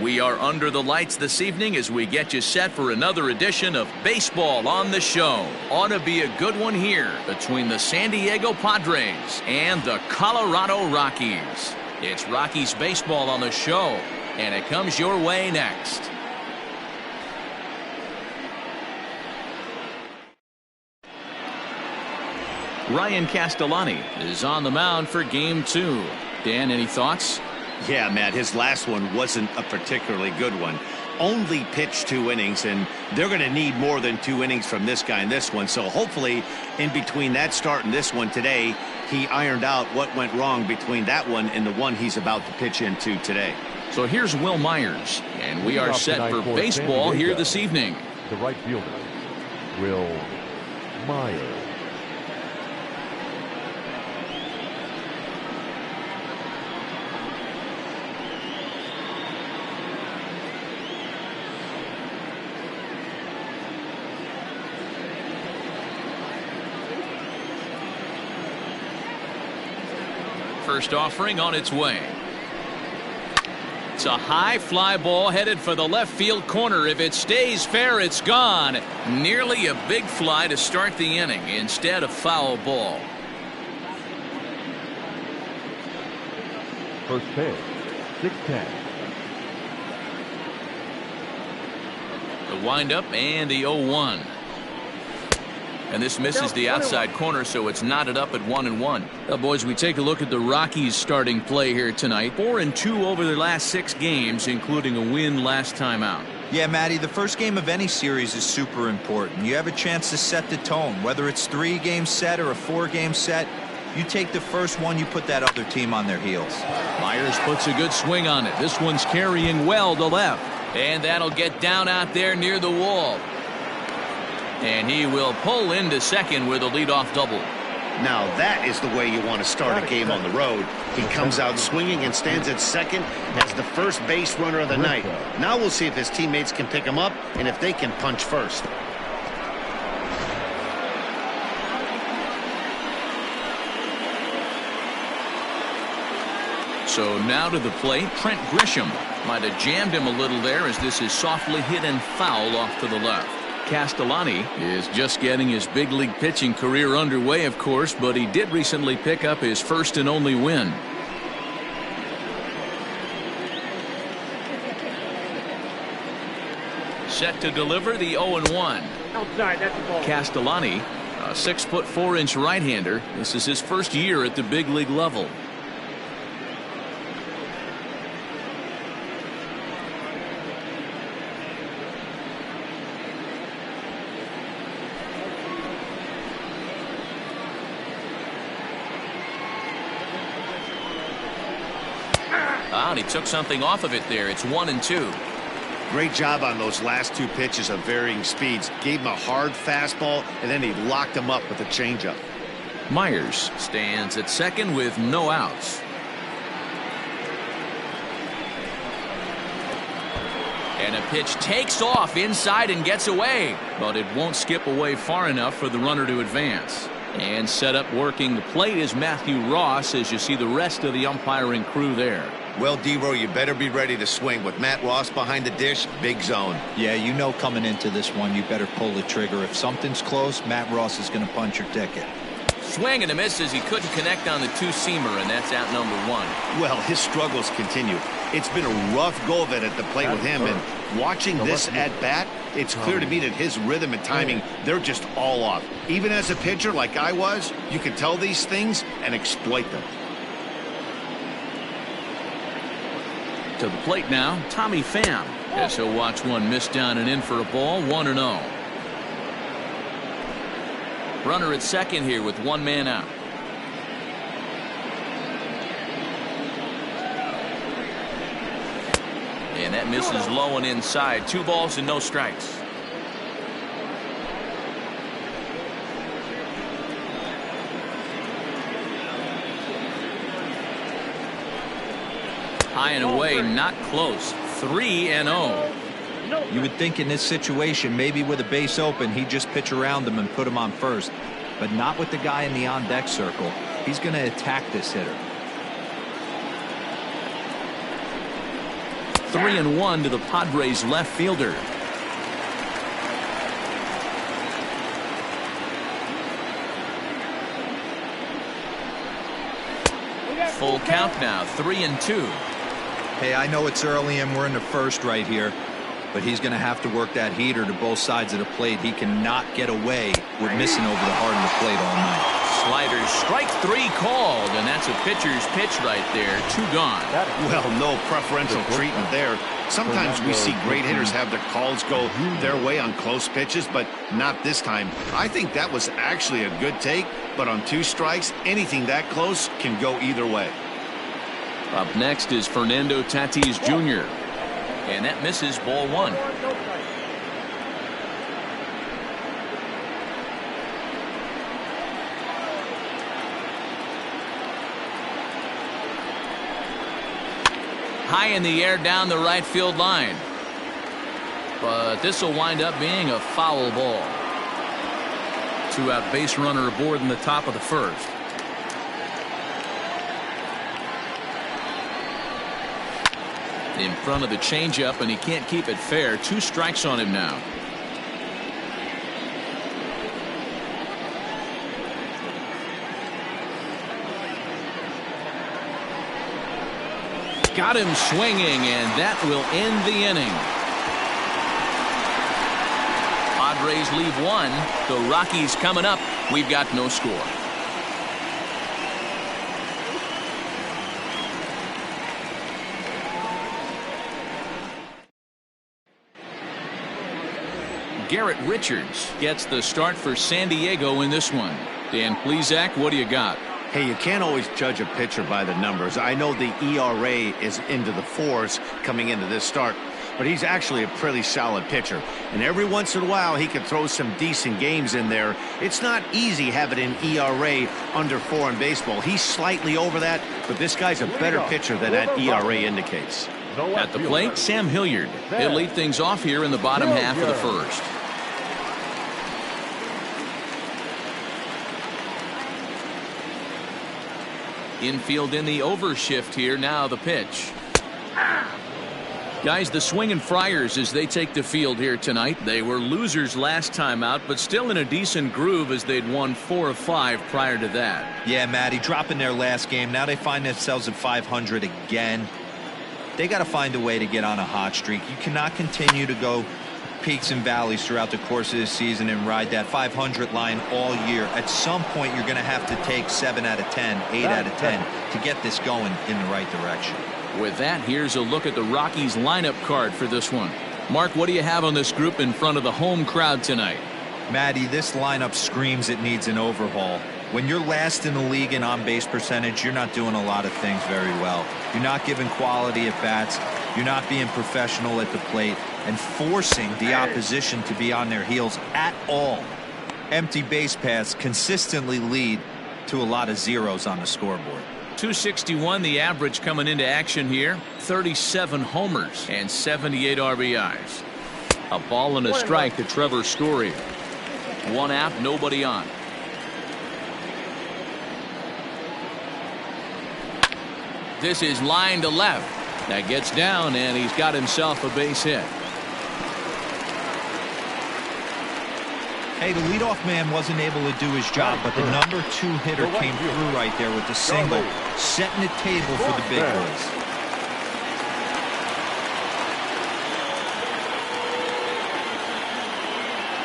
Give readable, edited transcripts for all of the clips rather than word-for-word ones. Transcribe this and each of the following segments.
We are under the lights this evening as we get you set for another edition of Baseball on the Show. Ought to be a good one here between the San Diego Padres and the Colorado Rockies. It's Rockies Baseball on the Show, and it comes your way next. Ryan Castellani is on the mound for Game 2. Dan, any thoughts? Yeah, Matt, his last one wasn't a particularly good one. Only pitched 2 innings, and they're going to need more than 2 innings from this guy in this one. So hopefully, in between that start and this one today, he ironed out what went wrong between that one and the one he's about to pitch into today. So here's Will Myers, and we are set for baseball here this evening. The right fielder, Will Myers. First offering on its way. It's a high fly ball headed for the left field corner. If it stays fair, it's gone. Nearly a big fly to start the inning instead of foul ball. First pitch, 6-10. The windup and the 0-1. And this misses the outside corner, so it's knotted up at 1-1. Well, boys, we take a look at the Rockies starting play here tonight. 4-2 over their last 6 games, including a win last time out. Yeah, Matty, the first game of any series is super important. You have a chance to set the tone, whether it's 3-game set or a 4-game set. You take the first one, you put that other team on their heels. Myers puts a good swing on it. This one's carrying well to left, and that'll get down out there near the wall. And he will pull into second with a leadoff double. Now that is the way you want to start a game on the road. He comes out swinging and stands at second as the first base runner of the night. Now we'll see if his teammates can pick him up and if they can punch first. So now to the plate, Trent Grisham. Might have jammed him a little there as this is softly hit and foul off to the left. Castellani is just getting his big league pitching career underway, of course, but he did recently pick up his first and only win. Set to deliver the 0-1. Outside, that's the ball. Castellani, a 6'4" right-hander. This is his first year at the big league level. And he took something off of it there. It's 1-2. Great job on those last 2 pitches of varying speeds. Gave him a hard fastball, and then he locked him up with a changeup. Myers stands at second with no outs. And a pitch takes off inside and gets away, but it won't skip away far enough for the runner to advance. And set up working the plate is Matthew Ross as you see the rest of the umpiring crew there. Well, D-Row, you better be ready to swing. With Matt Ross behind the dish, big zone. Yeah, you know coming into this one, you better pull the trigger. If something's close, Matt Ross is going to punch your ticket. Swing and a miss as he couldn't connect on the 2-seamer, and that's out number 1. Well, his struggles continue. It's been a rough go of it at the plate with him, and watching this at-bat, it's clear to me that his rhythm and timing, they're just all off. Even as a pitcher like I was, you can tell these things and exploit them. To the plate now, Tommy Pham, as he'll watch one miss down and in for a ball, 1-0. Runner at second here with 1 man out. And that misses low and inside. 2 balls and no strikes. High and away, not close. 3-0. You would think in this situation, maybe with a base open, he'd just pitch around him and put him on first. But not with the guy in the on-deck circle. He's going to attack this hitter. 3-1 to the Padres left fielder. Full count now, 3-2. Hey, I know it's early and we're in the first right here, but he's going to have to work that heater to both sides of the plate. He cannot get away with missing over the heart of the plate all night. Sliders, strike 3 called, and that's a pitcher's pitch right there. 2 gone. Well, no preferential treatment there. Sometimes we see great hitters have their calls go their way on close pitches, but not this time. I think that was actually a good take, but on 2 strikes, anything that close can go either way. Up next is Fernando Tatis Jr. And that misses, ball 1. High in the air down the right field line. But this will wind up being a foul ball. 2-out base runner aboard in the top of the first. In front of the changeup, and he can't keep it fair. 2 strikes on him now. Got him swinging, and that will end the inning. Padres leave 1. The Rockies coming up. We've got no score. Garrett Richards gets the start for San Diego in this one. Dan Plesac, what do you got? Hey, you can't always judge a pitcher by the numbers. I know the ERA is into the 4s coming into this start, but he's actually a pretty solid pitcher. And every once in a while, he can throw some decent games in there. It's not easy having an ERA under 4 in baseball. He's slightly over that, but this guy's a better pitcher than that ERA indicates. At the plate, Sam Hilliard. He'll lead things off here in the bottom half of the first. Infield in the overshift here. Now the pitch. Guys, the swinging Friars as they take the field here tonight. They were losers last time out, but still in a decent groove as they'd won 4 of 5 prior to that. Yeah, Matty, dropping their last game. Now they find themselves at 500 again. They got to find a way to get on a hot streak. You cannot continue to go peaks and valleys throughout the course of this season and ride that 500 line all year. At some point, you're going to have to take 7 out of 10, 8 out of 10 to get this going in the right direction. With that, here's a look at the Rockies lineup card for this one. Mark, what do you have on this group in front of the home crowd tonight? Matty, this lineup screams it needs an overhaul. When you're last in the league in on-base percentage, you're not doing a lot of things very well. You're not giving quality at bats. You're not being professional at the plate and forcing the opposition to be on their heels at all. Empty base paths consistently lead to a lot of zeros on the scoreboard. 261 the average coming into action here. 37 homers and 78 RBIs. A ball and a strike to Trevor Story. 1 out, nobody on. This is line to left. That gets down, and he's got himself a base hit. Hey, the leadoff man wasn't able to do his job, but the number 2 hitter came through right there with the single, setting the table for the big boys.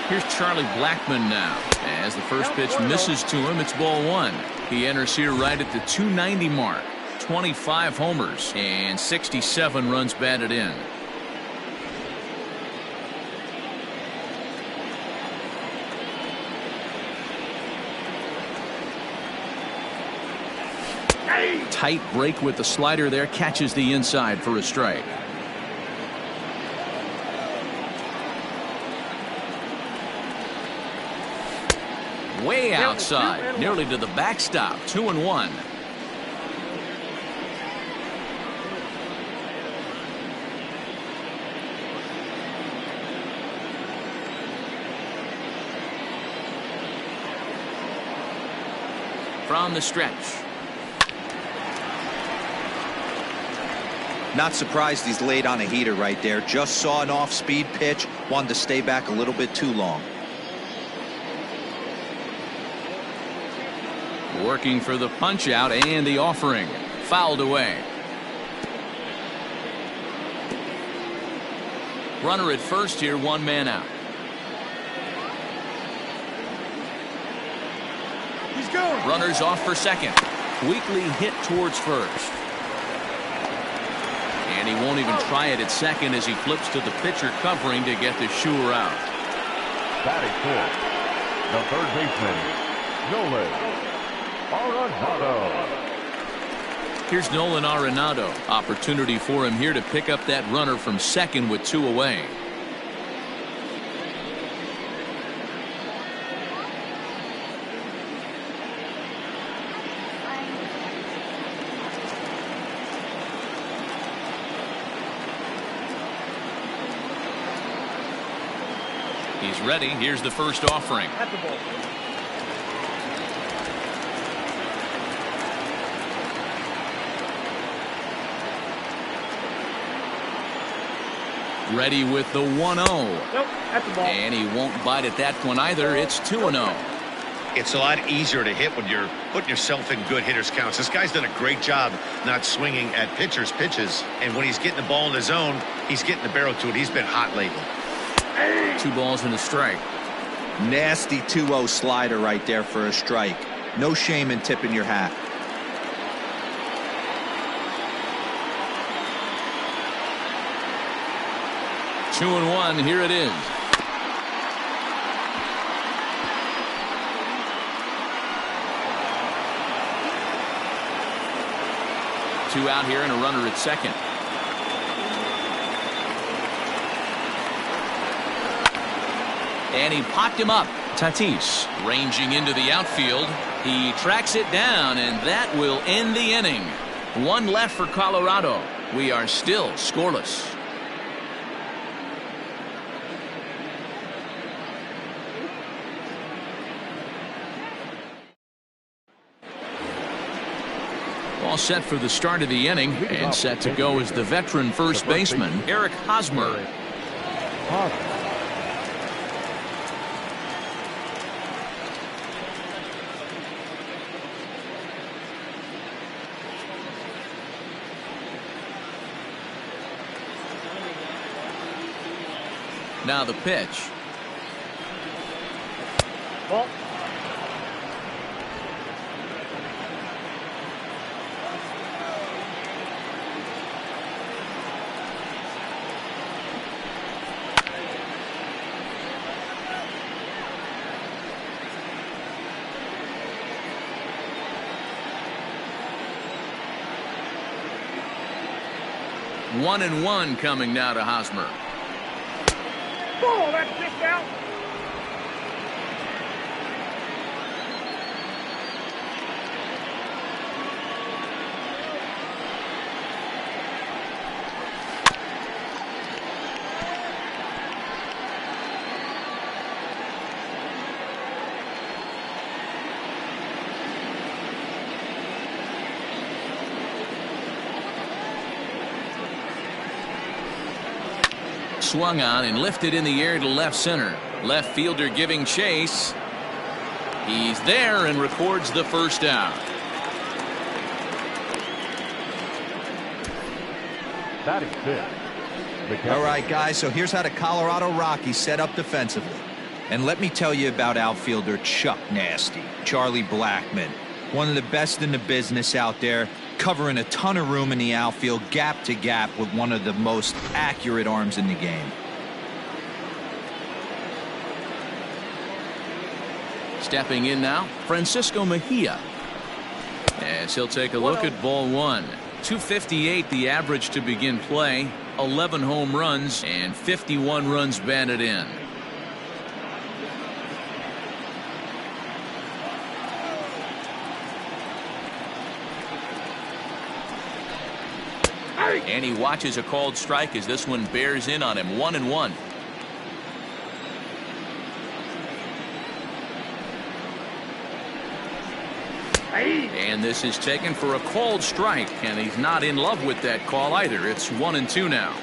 Here's Charlie Blackmon now. As the first pitch misses to him, it's ball 1. He enters here right at the 290 mark. 25 homers and 67 runs batted in. Tight break with the slider there, catches the inside for a strike. Way outside, nearly to the backstop. 2-1. From the stretch. Not surprised he's laid on a heater right there. Just saw an off-speed pitch. Wanted to stay back a little bit too long. Working for the punch out and the offering. Fouled away. Runner at first here, one man out. He's going. Runners off for second. Weakly hit towards first. And he won't even try it at second as he flips to the pitcher covering to get the sure out. Batting fourth, the third baseman, Nolan Arenado. Here's Nolan Arenado. Opportunity for him here to pick up that runner from second with two away. He's ready. Here's the first offering. At the ball. Ready with the 1-0. Nope, at the ball. And he won't bite at that one either. It's 2-0. It's a lot easier to hit when you're putting yourself in good hitters counts. This guy's done a great job not swinging at pitchers' pitches. And when he's getting the ball in the zone, he's getting the barrel to it. He's been hot lately. 2 balls and a strike. Nasty 2-0 slider right there for a strike. No shame in tipping your hat. Two and one. Here it is. Two out here and a runner at second. And he popped him up. Tatis ranging into the outfield. He tracks it down, and that will end the inning. One left for Colorado. We are still scoreless. All set for the start of the inning, and set to go is the veteran first baseman, Eric Hosmer. Now the pitch. Ball. One and one coming now to Hosmer. Ball, that's kicked out. Swung on and lifted in the air to left center. Left fielder giving chase. He's there and records the first out. Batting fifth. All right, guys, so here's how the Colorado Rockies set up defensively. And let me tell you about outfielder Chuck Nasty, Charlie Blackmon. One of the best in the business out there, covering a ton of room in the outfield, gap to gap, with one of the most accurate arms in the game. Stepping in now, Francisco Mejia. As he'll take a look at ball one. 258 the average to begin play. 11 home runs and 51 runs batted in. And he watches a called strike as this one bears in on him. 1-1. And this is taken for a called strike, and he's not in love with that call either. It's 1-2 now.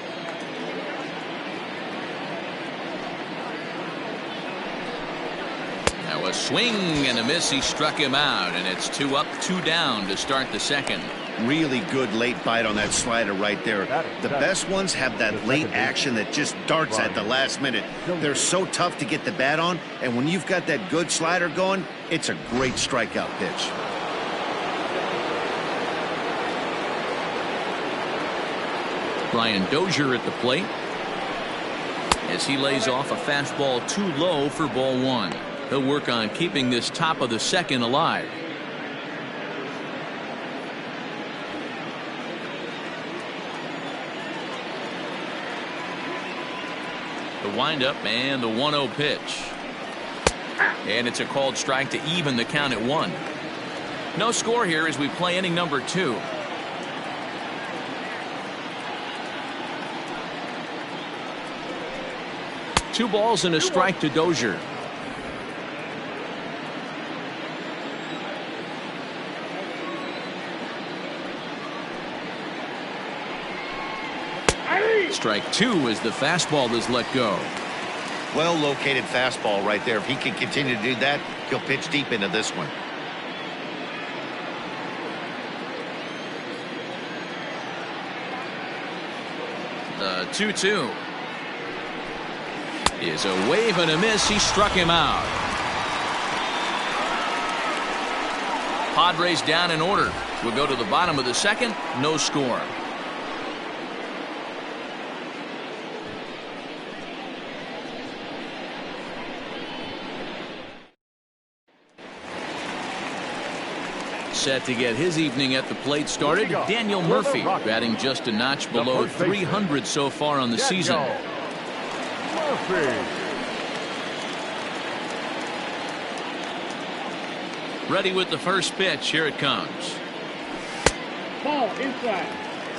Now a swing and a miss. He struck him out, and it's 2 up, 2 down to start the second. Really good late bite on that slider right there. The best ones have that late action that just darts at the last minute. They're so tough to get the bat on, and when you've got that good slider going, it's a great strikeout pitch. Brian Dozier at the plate as he lays off a fastball too low for ball 1. He'll work on keeping this top of the second alive. The windup and the 1-0 pitch. And it's a called strike to even the count at 1. No score here as we play inning number 2. Two balls and a strike to Dozier. Strike 2 as the fastball is let go. Well located fastball right there. If he can continue to do that, he'll pitch deep into this one. The 2-2 is a wave and a miss. He struck him out. Padres down in order. We'll go to the bottom of the second. No score. Set to get his evening at the plate started, Daniel Murphy, batting just a notch below 300 so far on the season. Ready with the first pitch. Here it comes. Ball inside.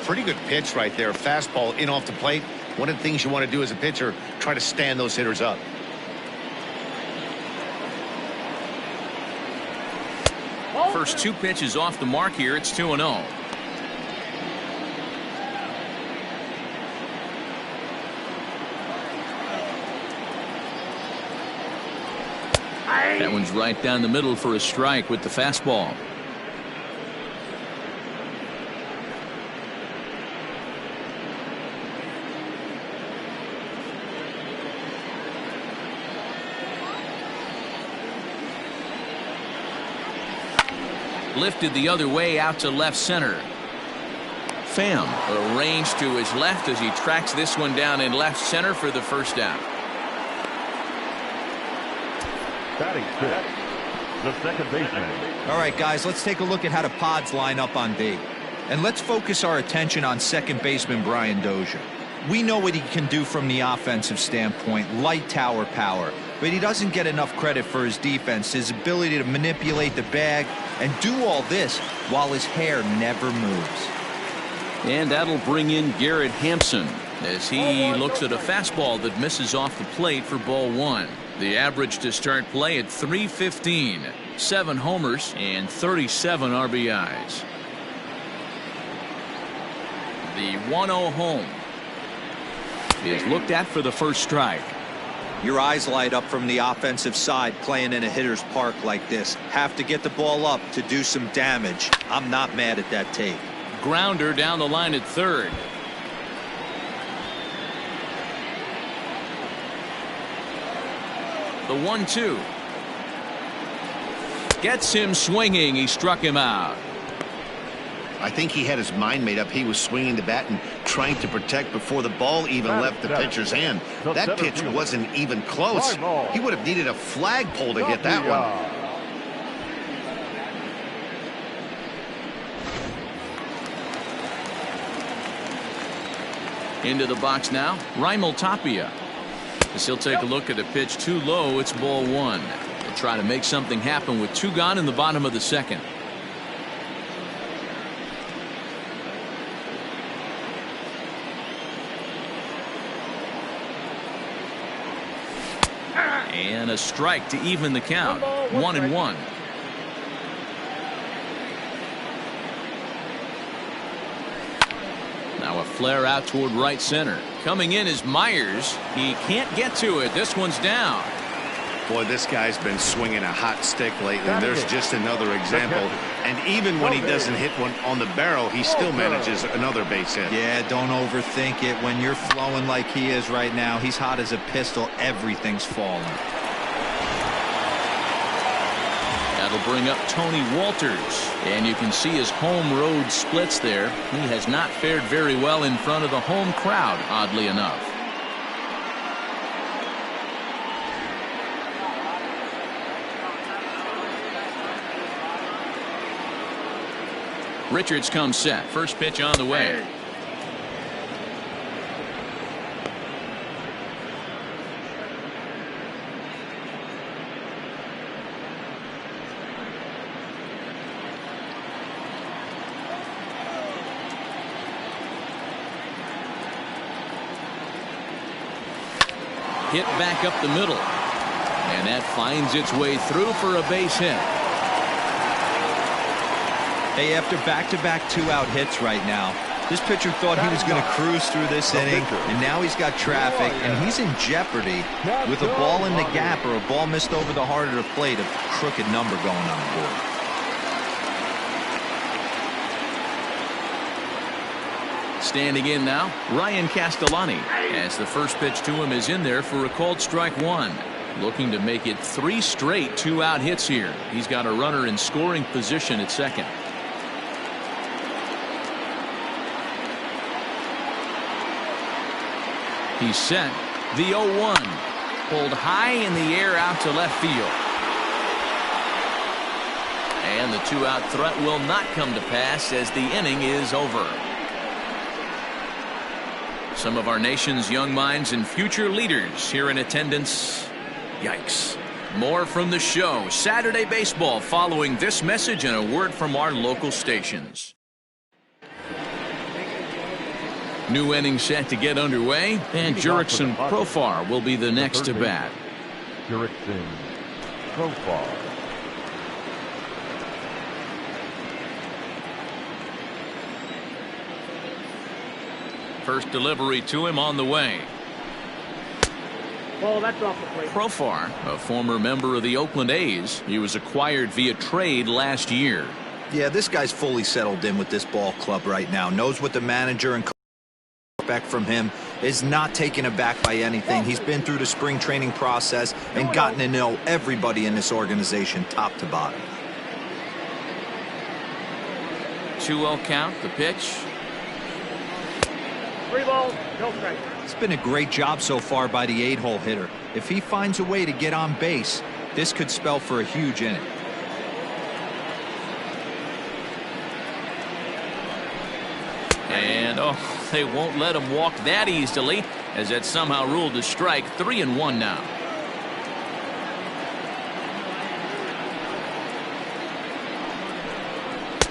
Pretty good pitch right there. Fastball in off the plate. One of the things you want to do as a pitcher, try to stand those hitters up. First 2 pitches off the mark here. It's 2-0. That one's right down the middle for a strike with the fastball. Lifted the other way out to left center. Pham arranged to his left as he tracks this one down in left center for the first out. Batting fifth, the second baseman. All right, guys, let's take a look at how the Pods line up on D. And let's focus our attention on second baseman Brian Dozier. We know what he can do from the offensive standpoint, light tower power. But he doesn't get enough credit for his defense, his ability to manipulate the bag and do all this while his hair never moves. And that'll bring in Garrett Hampson as he looks at a fastball that misses off the plate for ball 1. The average to start play at 315, 7 homers and 37 RBIs. The 1-0 home is looked at for the first strike. Your eyes light up from the offensive side playing in a hitter's park like this. Have to get the ball up to do some damage. I'm not mad at that take. Grounder down the line at third. The 1-2 gets him swinging. He struck him out. I think he had his mind made up. He was swinging the bat and trying to protect before the ball even left the pitcher's hand. That pitch wasn't even close. He would have needed a flagpole to hit that one. Into the box now, Raimel Tapia. As he'll take a look at a pitch too low, it's ball 1. He'll try to make something happen with 2 gone in the bottom of the second. And a strike to even the count. 1-1. flare out toward right center. Coming in is Myers. He can't get to it. This one's down. Boy, this guy's been swinging a hot stick lately. There's just another example. And even when he doesn't hit one on the barrel, he still manages another base hit. Yeah, don't overthink it. When you're flowing like he is right now, he's hot as a pistol. Everything's falling. That'll bring up Tony Walters. And you can see his home road splits there. He has not fared very well in front of the home crowd, oddly enough. Richards comes set. First pitch on the way. Hit back up the middle. And that finds its way through for a base hit. Hey, after back-to-back two-out hits right now, this pitcher thought he was going to cruise through this inning, and now he's got traffic, and he's in jeopardy with a ball in the gap or a ball missed over the heart of the plate, a crooked number going on the board. Standing in now, Ryan Castellani, as the first pitch to him is in there for a called strike one. Looking to make it 3 straight two-out hits here. He's got a runner in scoring position at second. He's set. The 0-1. Pulled high in the air out to left field. And the two-out threat will not come to pass as the inning is over. Some of our nation's young minds and future leaders here in attendance. Yikes. More from the show. Saturday Baseball following this message and a word from our local stations. New inning set to get underway, and Jurickson Profar will be the next to bat. Jurickson Profar. First delivery to him on the way. Ball, that's off the plate. Profar, a former member of the Oakland A's. He was acquired via trade last year. Yeah, this guy's fully settled in with this ball club right now. Knows what the manager and coach expect from him. Is not taken aback by anything. He's been through the spring training process and gotten to know everybody in this organization top to bottom. 2-0 count, the pitch. 3 balls, no strike. It's been a great job so far by the 8-hole hitter. If he finds a way to get on base, this could spell for a huge inning. And they won't let him walk that easily, as that's somehow ruled a strike. 3-1 now.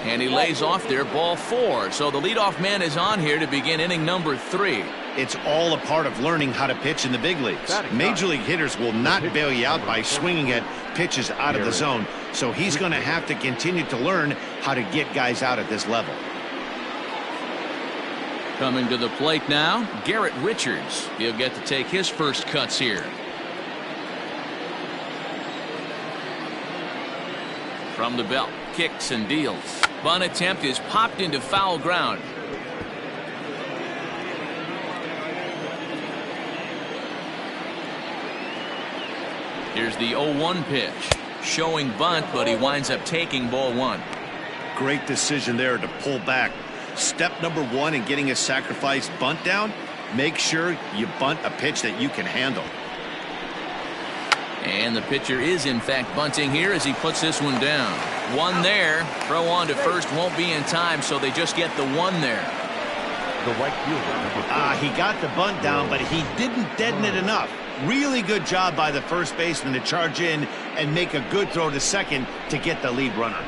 And he lays off there, ball 4. So the leadoff man is on here to begin inning number 3. It's all a part of learning how to pitch in the big leagues. Major league hitters will not bail you out by swinging at pitches out of the zone. So he's going to have to continue to learn how to get guys out at this level. Coming to the plate now, Garrett Richards. He'll get to take his first cuts here. From the belt, kicks and deals. Bunt attempt is popped into foul ground. Here's the 0-1 pitch. Showing bunt, but he winds up taking ball 1. Great decision there to pull back. Step number 1 in getting a sacrifice bunt down, make sure you bunt a pitch that you can handle. And the pitcher is in fact bunting here as he puts this one down. 1 there. Throw on to first won't be in time, so they just get the 1 there. The right fielder. He got the bunt down, but he didn't deaden it enough. Really good job by the first baseman to charge in and make a good throw to second to get the lead runner.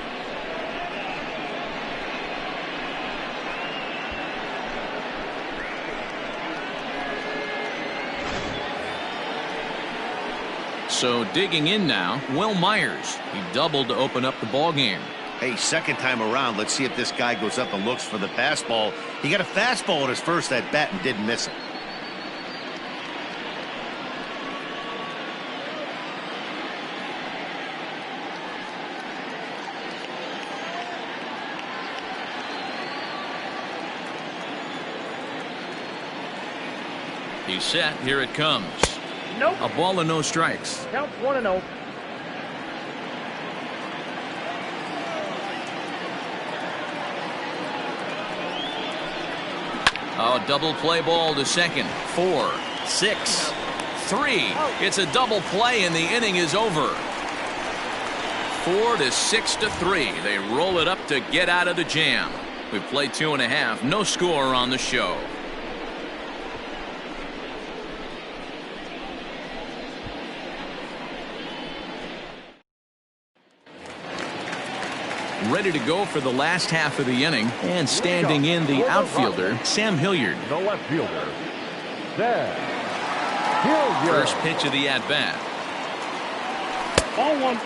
So digging in now, Will Myers. He doubled to open up the ball game. Hey, second time around, let's see if this guy goes up and looks for the fastball. He got a fastball at his first at bat and didn't miss it. He's set. Here it comes. Nope. A ball and no strikes. Counts 1-0. Oh, double play ball to second. 4, 6, 3. It's a double play and the inning is over. 4 to 6 to 3. They roll it up to get out of the jam. We play 2.5. No score on the show. Ready to go for the last half of the inning, and standing in the outfielder, Sam Hilliard. The left fielder, Sam Hilliard. First pitch of the at-bat. Ball 1.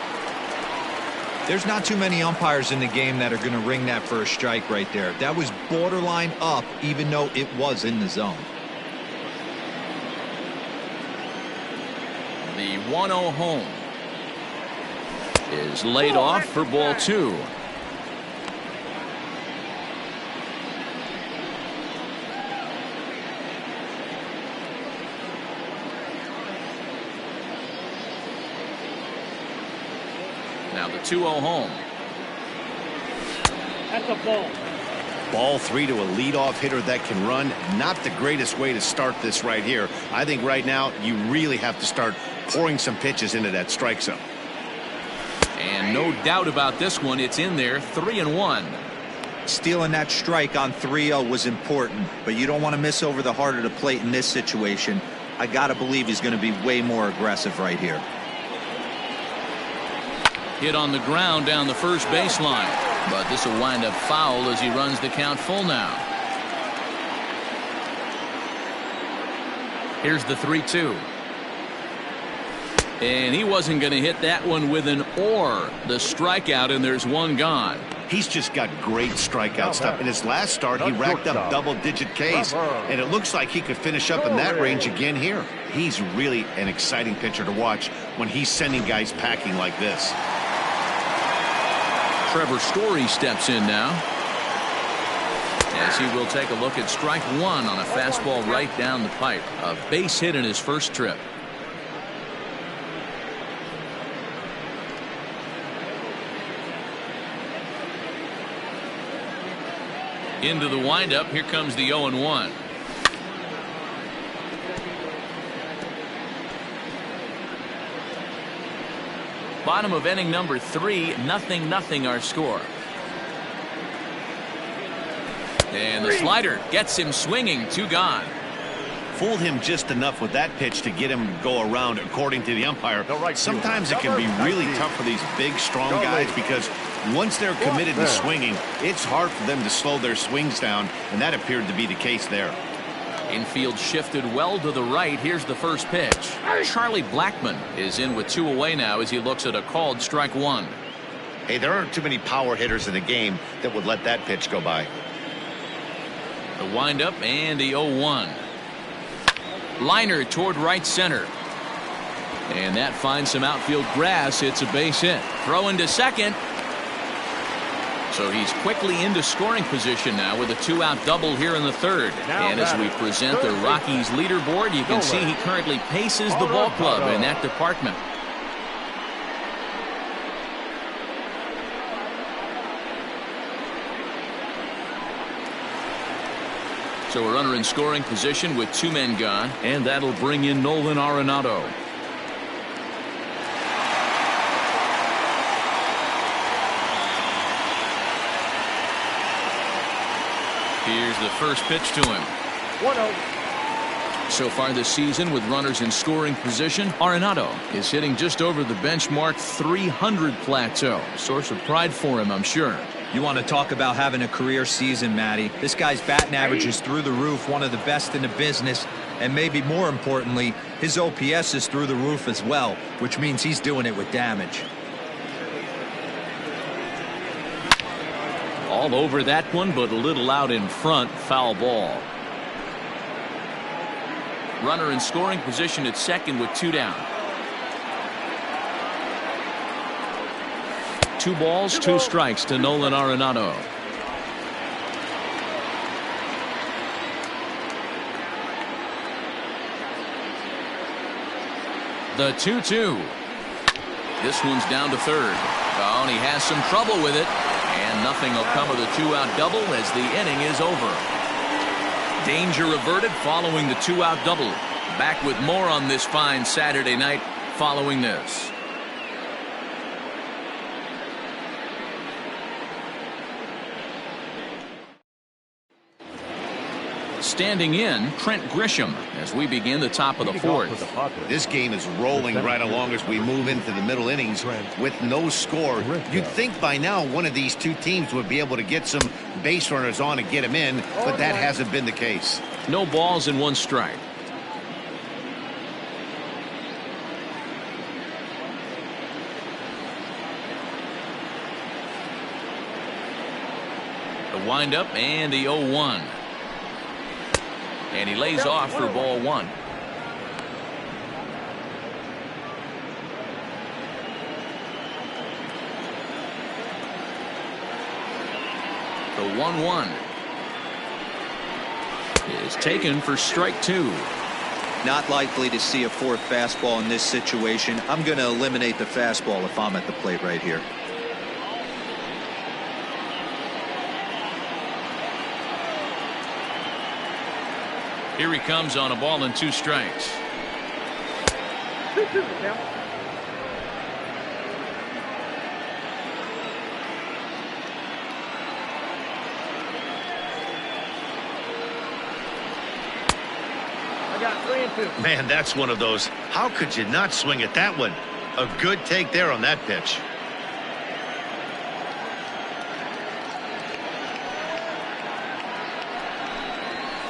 There's not too many umpires in the game that are going to ring that for a strike right there. That was borderline up, even though it was in the zone. The 1-0 home is laid off for ball 2. Now the 2-0 home. That's a ball. Ball 3 to a leadoff hitter that can run. Not the greatest way to start this right here. I think right now you really have to start pouring some pitches into that strike zone. And no doubt about this one, it's in there. 3-1. Stealing that strike on 3-0 was important, but you don't want to miss over the heart of the plate in this situation. I got to believe he's going to be way more aggressive right here. Hit on the ground down the first baseline, but this will wind up foul as he runs the count full now. Here's the 3-2. And he wasn't going to hit that one with an or. The strikeout, and there's one gone. He's just got great strikeout stuff. In his last start, he racked up double-digit Ks, and it looks like he could finish up in that range again here. He's really an exciting pitcher to watch when he's sending guys packing like this. Trevor Story steps in now, as he will take a look at strike 1 on a fastball right down the pipe. A base hit in his first trip. Into the windup. Here comes the 0-1. Bottom of inning number 3, 0-0 our score. And the slider gets him swinging. 2 gone. Fooled him just enough with that pitch to get him to go around, according to the umpire. Sometimes it can be really tough for these big, strong guys because once they're committed to swinging, it's hard for them to slow their swings down, and that appeared to be the case there. Infield shifted well to the right. Here's the first pitch. Charlie Blackmon is in with 2 away now as he looks at a called strike 1. Hey, there aren't too many power hitters in the game that would let that pitch go by. The windup and the 0-1. Liner toward right center. And that finds some outfield grass. It's a base hit. Throw into second. So he's quickly into scoring position now with a 2-out double here in the 3rd. And as we present the Rockies leaderboard, you can see he currently paces the ball club in that department. So a runner in scoring position with 2 men gone, and that'll bring in Nolan Arenado. Here's the first pitch to him. 1-0. So far this season, with runners in scoring position, Arenado is hitting just over the benchmark 300 plateau. Source of pride for him, I'm sure. You want to talk about having a career season, Matty. This guy's batting average is through the roof, one of the best in the business, and maybe more importantly, his OPS is through the roof as well, which means he's doing it with damage. All over that one, but a little out in front. Foul ball. Runner in scoring position at second with 2 down. 2 balls, 2 strikes to Nolan Arenado. The 2-2. This one's down to third. Oh, and he has some trouble with it. And nothing will come of the 2-out double as the inning is over. Danger averted following the 2-out double. Back with more on this fine Saturday night following this. Standing in, Trent Grisham as we begin the top of the 4th. This game is rolling right along as we move into the middle innings with no score. You'd think by now one of these two teams would be able to get some base runners on and get them in, but that hasn't been the case. No balls and 1 strike. The windup and the 0-1. And he lays off for ball 1. The 1-1 is taken for strike 2. Not likely to see a 4th fastball in this situation. I'm going to eliminate the fastball if I'm at the plate right here. Here he comes on a ball and 2 strikes. 2-2 now. I got 3 and 2. Man, that's one of those. How could you not swing at that one? A good take there on that pitch.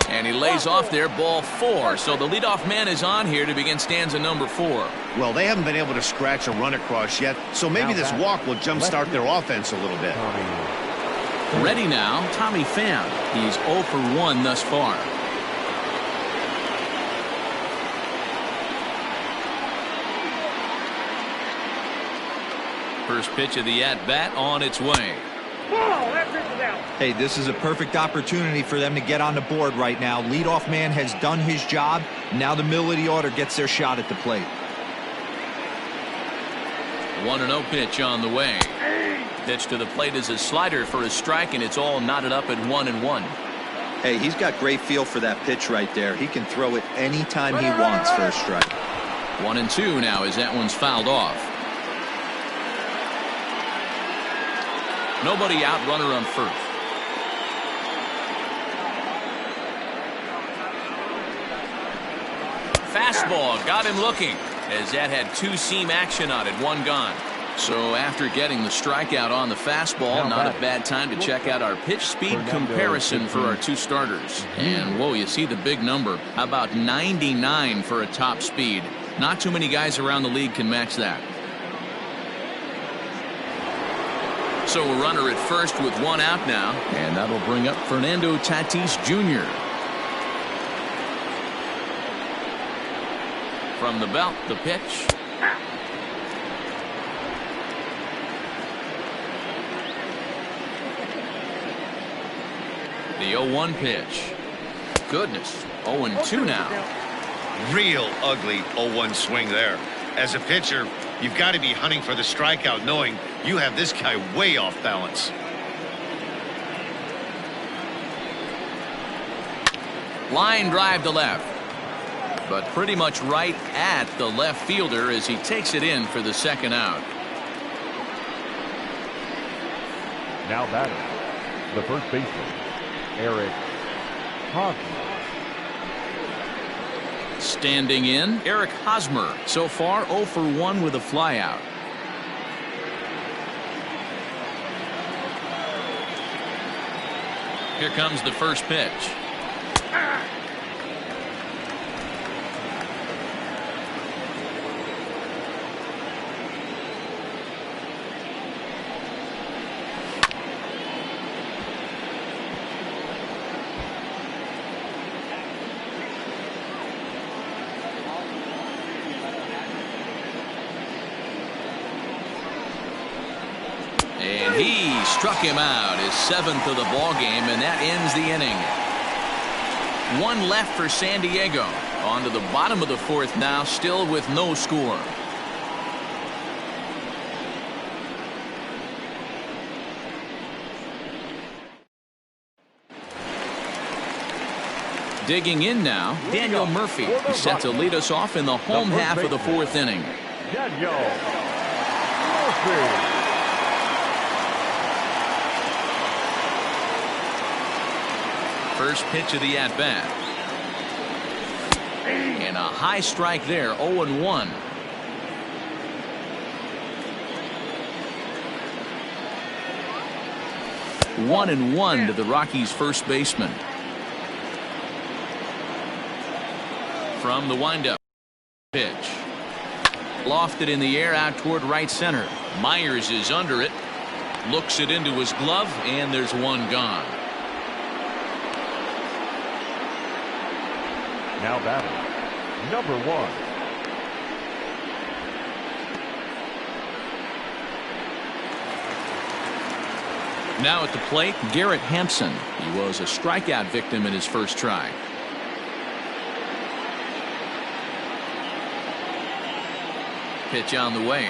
And he lays off there, ball 4. So the leadoff man is on here to begin stanza number 4. Well, they haven't been able to scratch a run across yet, so maybe this walk will jumpstart their offense a little bit. Ready now, Tommy Pham. He's 0 for 1 thus far. First pitch of the at-bat on its way. Hey, this is a perfect opportunity for them to get on the board right now. Leadoff man has done his job. Now the middle of the order gets their shot at the plate. 1-0 pitch on the way. Pitch to the plate is a slider for a strike, and it's all knotted up at 1-1. Hey, he's got great feel for that pitch right there. He can throw it anytime he wants for a strike. 1-2 now as that one's fouled off. Nobody out, runner on first. Fastball got him looking as that had 2-seam action on it, 1 gone. So after getting the strikeout on the fastball, not a bad time to check out our pitch speed comparison for our 2 starters. And whoa, you see the big number. How about 99 for a top speed? Not too many guys around the league can match that. So a runner at first with 1 out now, and that'll bring up Fernando Tatis Jr. From the belt, the pitch. The 0-1 pitch. Goodness, 0-2 now. Real ugly 0-1 swing there. As a pitcher, you've got to be hunting for the strikeout, knowing you have this guy way off balance. Line drive to left, but pretty much right at the left fielder as he takes it in for the 2nd out. Now batter, the first baseman, Eric Hosmer. Standing in, Eric Hosmer. So far 0 for 1 with a flyout. Here comes the first pitch. He struck him out, his 7th of the ball game, and that ends the inning. One left for San Diego. On to the bottom of the 4th now, still with no score. Digging in now, Daniel Murphy. He's set to lead us off in the home half of the 4th inning. Daniel Murphy. First pitch of the at-bat. And a high strike there, 0-1. One and one to the Rockies' first baseman. From the windup pitch. Lofted in the air out toward right center. Myers is under it. Looks it into his glove, and there's one gone. Now batting, number 1. Now at the plate, Garrett Hampson. He was a strikeout victim in his first try. Pitch on the way.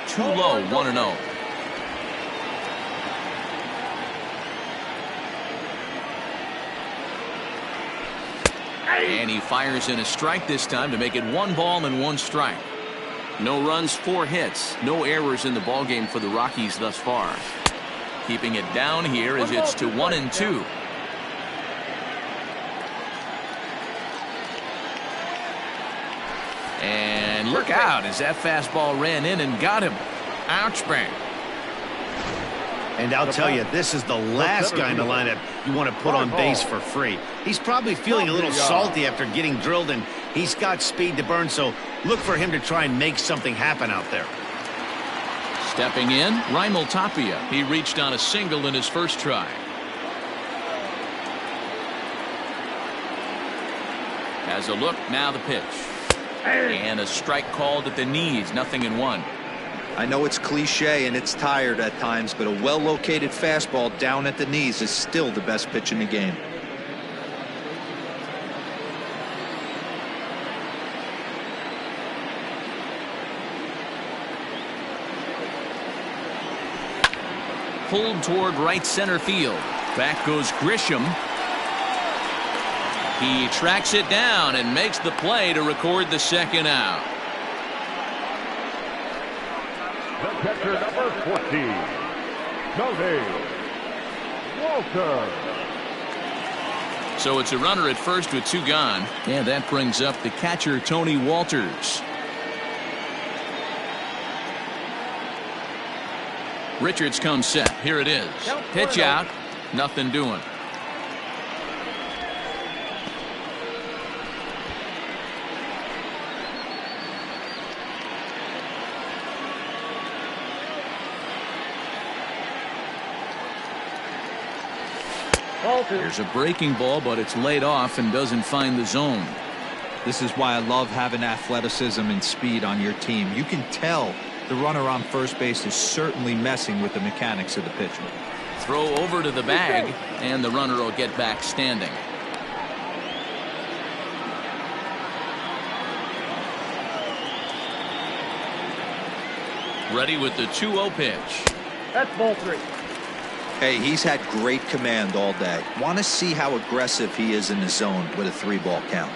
Too low, 1-0. And he fires in a strike this time to make it 1 ball and 1 strike. No runs, 4 hits, no errors in the ballgame for the Rockies thus far. Keeping it down here as it's to 1-2. And look out as that fastball ran in and got him. Ouch, bang. And I'll tell you, this is the last guy in the lineup you want to put on base for free. He's probably feeling a little salty after getting drilled, and he's got speed to burn, so look for him to try and make something happen out there. Stepping in, Raimel Tapia. He reached on a single in his first try. Has a look, now the pitch. And a strike called at the knees, 0-1. I know it's cliche and it's tired at times, but a well-located fastball down at the knees is still the best pitch in the game. Pulled toward right center field. Back goes Grisham. He tracks it down and makes the play to record the 2nd out. The catcher, number 14, Tony Walter. So it's a runner at first with 2 gone. And that brings up the catcher, Tony Walters. Richards comes set. Here it is. Pitch out. Nothing doing. There's a breaking ball, but it's laid off and doesn't find the zone. This is why I love having athleticism and speed on your team. You can tell the runner on first base is certainly messing with the mechanics of the pitcher. Throw over to the bag, and the runner will get back standing. Ready with the 2-0 pitch. That's ball 3. Hey, he's had great command all day. Want to see how aggressive he is in the zone with a 3-ball count.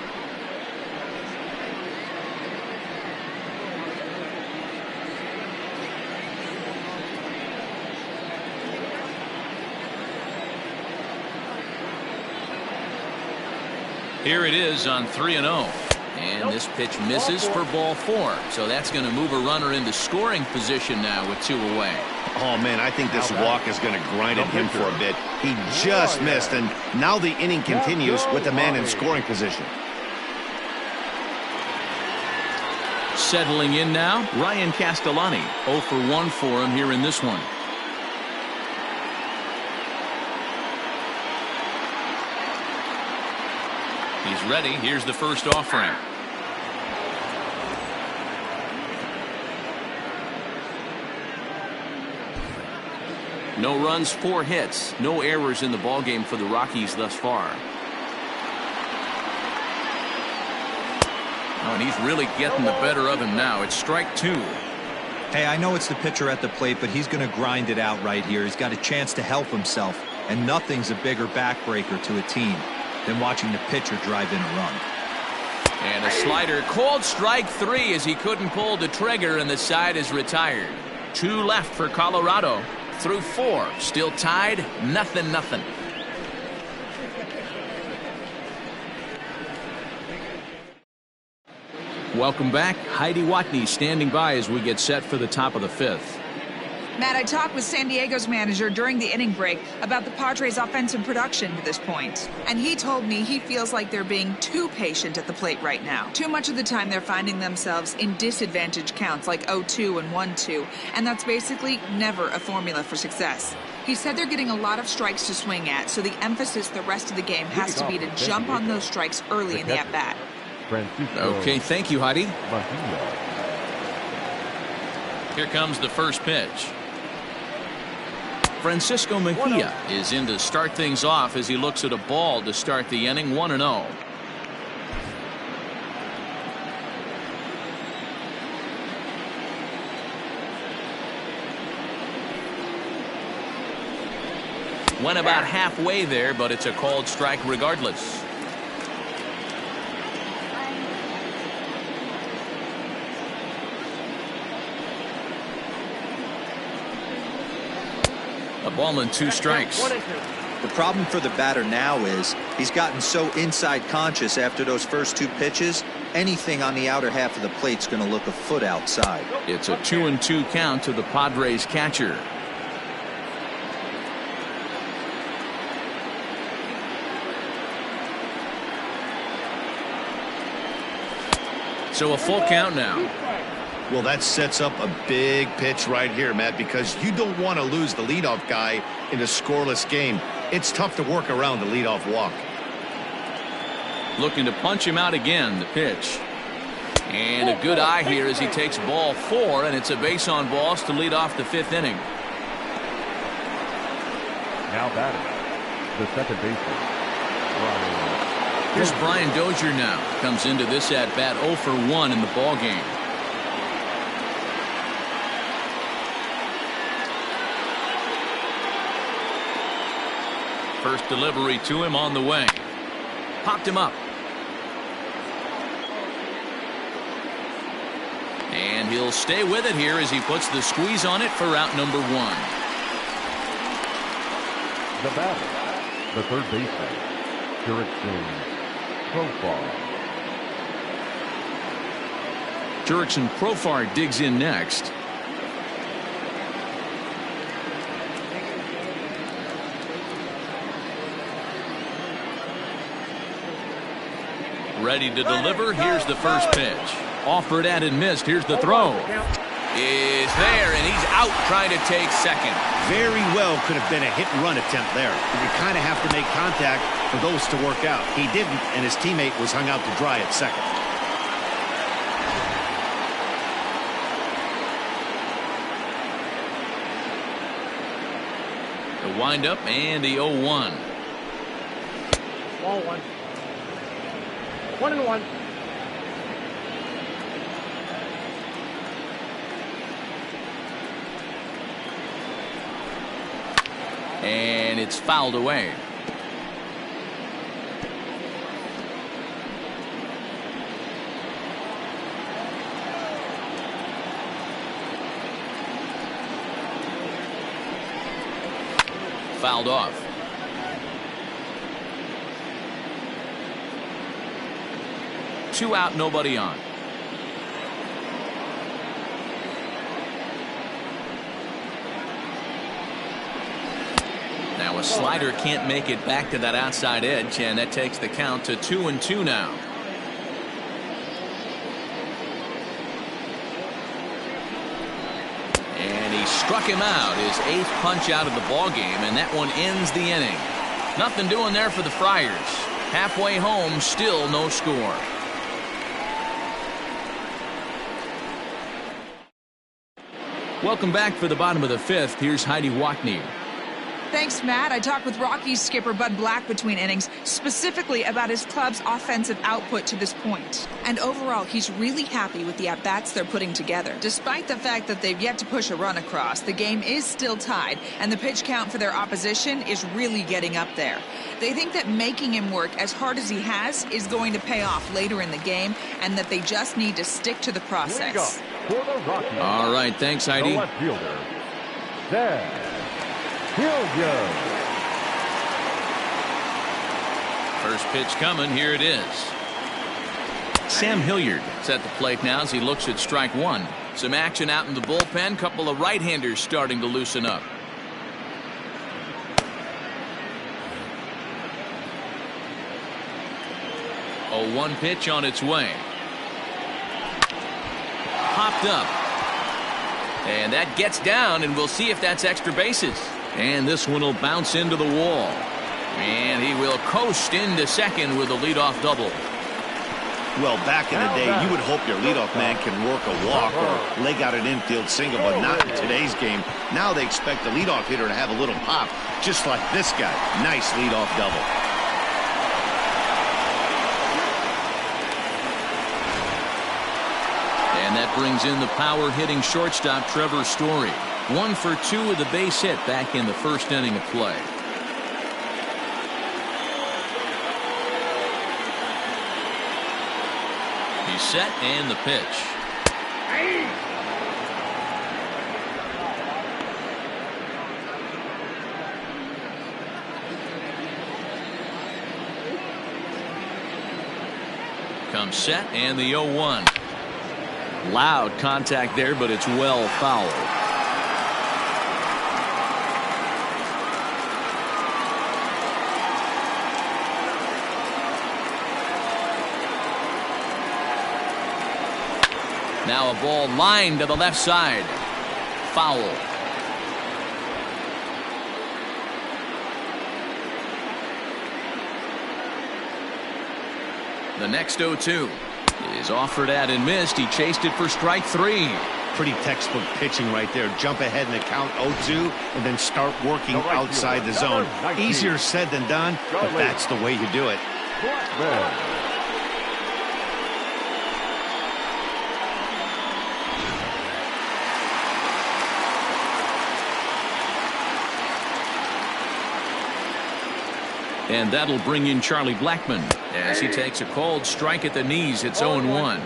Here it is on 3-0. And this pitch misses for ball 4. So that's going to move a runner into scoring position now with 2 away. Oh, man, I think this walk is going to grind at him for a bit. He just missed, and now the inning continues with the man in scoring position. Settling in now, Ryan Castellani. 0 for 1 for him here in this one. He's ready. Here's the first offering. No runs, 4 hits, no errors in the ballgame for the Rockies thus far. Oh, and he's really getting the better of him now. It's strike 2. Hey, I know it's the pitcher at the plate, but he's going to grind it out right here. He's got a chance to help himself, and nothing's a bigger backbreaker to a team than watching the pitcher drive in a run. And a slider called strike 3 as he couldn't pull the trigger, and the side is retired. 2 left for Colorado. Through 4, still tied, 0-0. Welcome back. Heidi Watney standing by as we get set for the top of the 5th. Matt, I talked with San Diego's manager during the inning break about the Padres' offensive production to this point. And he told me he feels like they're being too patient at the plate right now. Too much of the time they're finding themselves in disadvantage counts like 0-2 and 1-2. And that's basically never a formula for success. He said they're getting a lot of strikes to swing at, so the emphasis the rest of the game has to be to jump on those strikes early in the at-bat. Okay, thank you, Heidi. Here comes the first pitch. Francisco Mejia is in to start things off as he looks at a ball to start the inning. 1-0. Went about halfway there, but it's a called strike regardless. A ball and 2 strikes. The problem for the batter now is he's gotten so inside conscious after those first 2 pitches. Anything on the outer half of the plate's going to look a foot outside. It's a 2-2 count to the Padres catcher. So a full count now. Well, that sets up a big pitch right here, Matt, because you don't want to lose the leadoff guy in a scoreless game. It's tough to work around the leadoff walk. Looking to punch him out again, the pitch. And a good eye here as he takes ball 4, and it's a base on balls to lead off the 5th inning. Now batting, the second baseman, Here's Brian Dozier now. Comes into this at-bat 0 for 1 in the ballgame. First delivery to him on the way. Popped him up. And he'll stay with it here as he puts the squeeze on it for out number 1. the batter, the third baseman, Profar. Jurickson Profar digs in next. Ready to deliver. Here's the first pitch. Offered at and missed. Here's the throw. Is there, and he's out trying to take second. Very well could have been a hit-and-run attempt there. You kind of have to make contact for those to work out. He didn't, and his teammate was hung out to dry at second. The windup and the 0-1. Ball 1. 1-1. And it's fouled away. Fouled off. Two out, nobody on. Now a slider can't make it back to that outside edge, and that takes the count to 2-2 now. And he struck him out, his 8th punch out of the ball game, and that one ends the inning. Nothing doing there for the Friars. Halfway home, still no score. Welcome back for the bottom of the 5th. Here's Heidi Watney. Thanks, Matt. I talked with Rockies skipper Bud Black between innings, specifically about his club's offensive output to this point. And overall, he's really happy with the at-bats they're putting together. Despite the fact that they've yet to push a run across, the game is still tied, and the pitch count for their opposition is really getting up there. They think that making him work as hard as he has is going to pay off later in the game, and that they just need to stick to the process. For the Rockies, All right, thanks, Heidi. the left fielder, Sam Hilliard. First pitch coming. Here it is. Sam Hilliard is at the plate now as he looks at strike one. Some action out in the bullpen. Couple of right-handers starting to loosen up. Oh, 1 pitch on its way. Popped up. And that gets down, and we'll see if that's extra bases. And this one will bounce into the wall. And he will coast into second with a leadoff double. Well, back in the day, you would hope your leadoff man can work a walk or leg out an infield single, but not in today's game. Now they expect the leadoff hitter to have a little pop, just like this guy. Nice leadoff double. And that brings in the power-hitting shortstop Trevor Story. 1 for 2 with a base hit back in the first inning of play. He's set, and the pitch. Comes set, and the 0-1. Loud contact there, but it's well fouled. Now a ball lined to the left side. Foul. The next 0-2 is offered at and missed. He chased it for strike 3. Pretty textbook pitching right there. Jump ahead in the count 0-2 and then start working outside the zone. Easier said than done, but that's the way you do it. Blackman. And that'll bring in Charlie Blackman as he takes a cold strike at the knees. It's 0-1.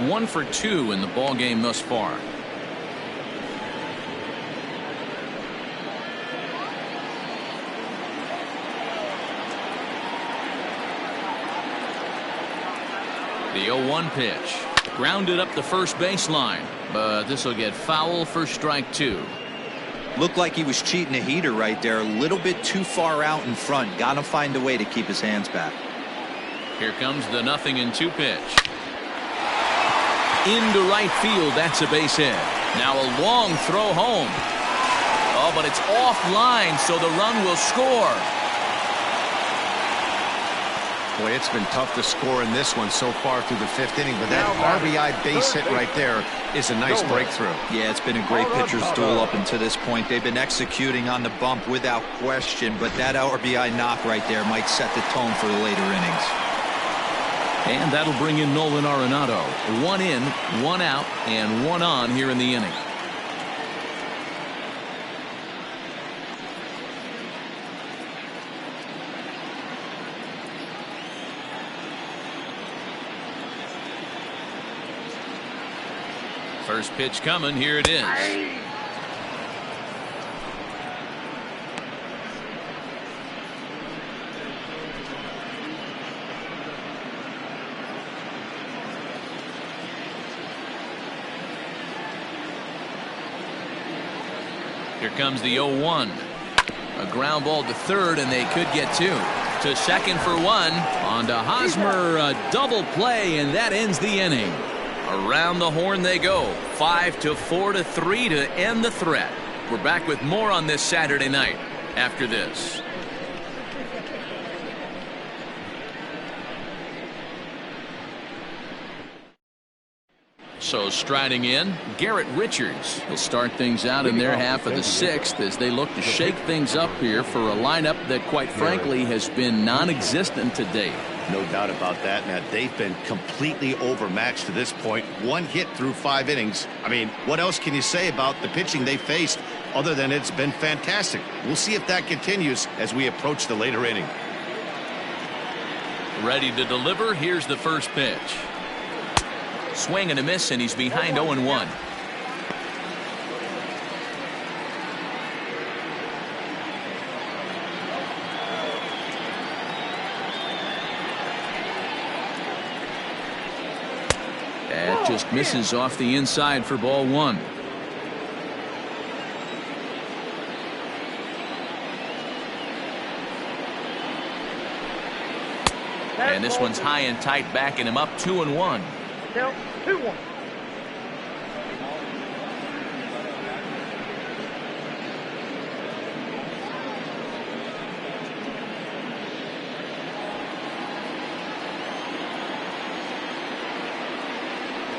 1 for 2 in the ball game thus far. The 0-1 pitch. Grounded up the first baseline, but this will get foul for strike 2. Looked like he was cheating a heater right there. A little bit too far out in front. Got to find a way to keep his hands back. Here comes the 0-2 pitch. Into right field. That's a base hit. Now a long throw home. Oh, but it's offline, so the run will score. Boy, it's been tough to score in this one so far through the 5th inning, but that RBI base hit right there is a nice breakthrough. Yeah, it's been a great pitcher's duel up until this point. They've been executing on the bump without question, but that RBI knock right there might set the tone for the later innings. And that'll bring in Nolan Arenado. 1 in, 1 out, and 1 on here in the inning. First pitch coming. Here it is. Here comes the 0-1. A ground ball to third, and they could get 2. To second for 1. On to Hosmer, a double play, and that ends the inning. Around the horn they go. 5-4-3 to end the threat. We're back with more on this Saturday night after this. So striding in, Garrett Richards. He'll start things out in their half of the sixth as they look to shake things up here for a lineup that, quite frankly, has been non-existent to date. No doubt about that, Matt. They've been completely overmatched to this point. One hit through 5 innings. I mean, what else can you say about the pitching they faced other than it's been fantastic? We'll see if that continues as we approach the later inning. Ready to deliver. Here's the first pitch. Swing and a miss, and he's behind 0-1. That just misses off the inside for ball 1. And this one's high and tight, backing him up 2-1. Count 2-1.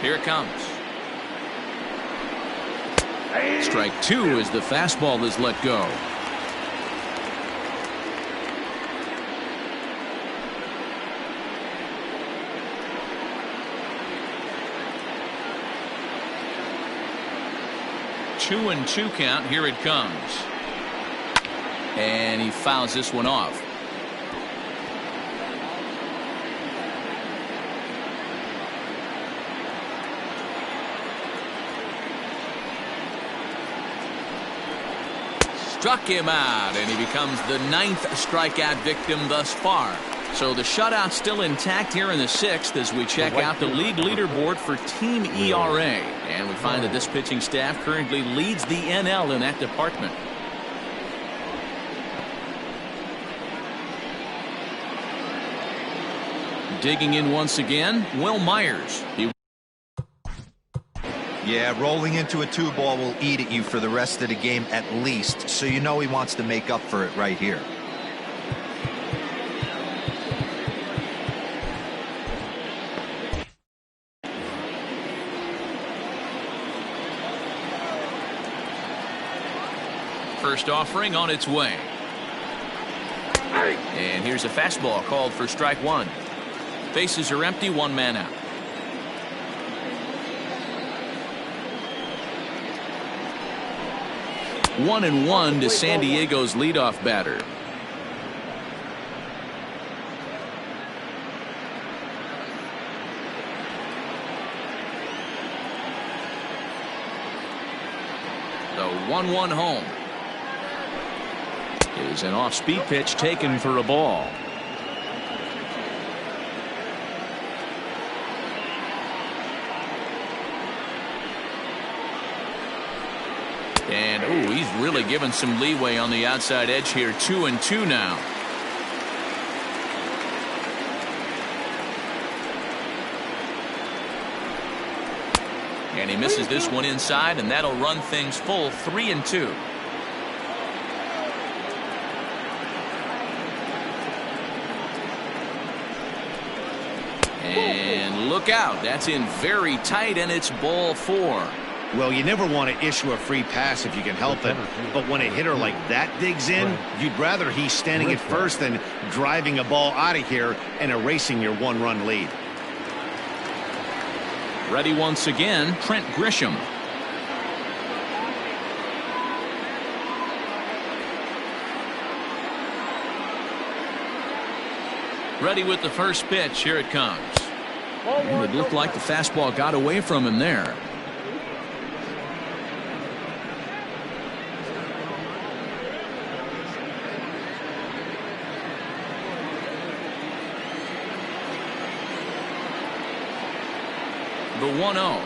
Here it comes. Strike 2 as the fastball is let go. Two and 2 count. Here it comes. And he fouls this one off. Struck him out, and he becomes the 9th strikeout victim thus far. So the shutout's still intact here in the 6th as we check out the league leaderboard for team ERA. And we find that this pitching staff currently leads the NL in that department. Digging in once again, Will Myers. Yeah, rolling into a 2-ball will eat at you for the rest of the game at least, so you know he wants to make up for it right here. First offering on its way. And here's a fastball called for strike 1. Bases are empty, 1 man out. One and 1 to San Diego's leadoff batter. The 1-1 home is an off-speed pitch taken for a ball. And ooh, he's really given some leeway on the outside edge here. 2-2 now. And he misses this one inside, and that'll run things full. 3-2. And look out, that's in very tight, and it's ball 4. Well, you never want to issue a free pass if you can help it, but when a hitter like that digs in, you'd rather he's standing at first than driving a ball out of here and erasing your 1-run lead. Ready once again, Trent Grisham. Ready with the first pitch. Here it comes. And it looked like the fastball got away from him there. The 1-0.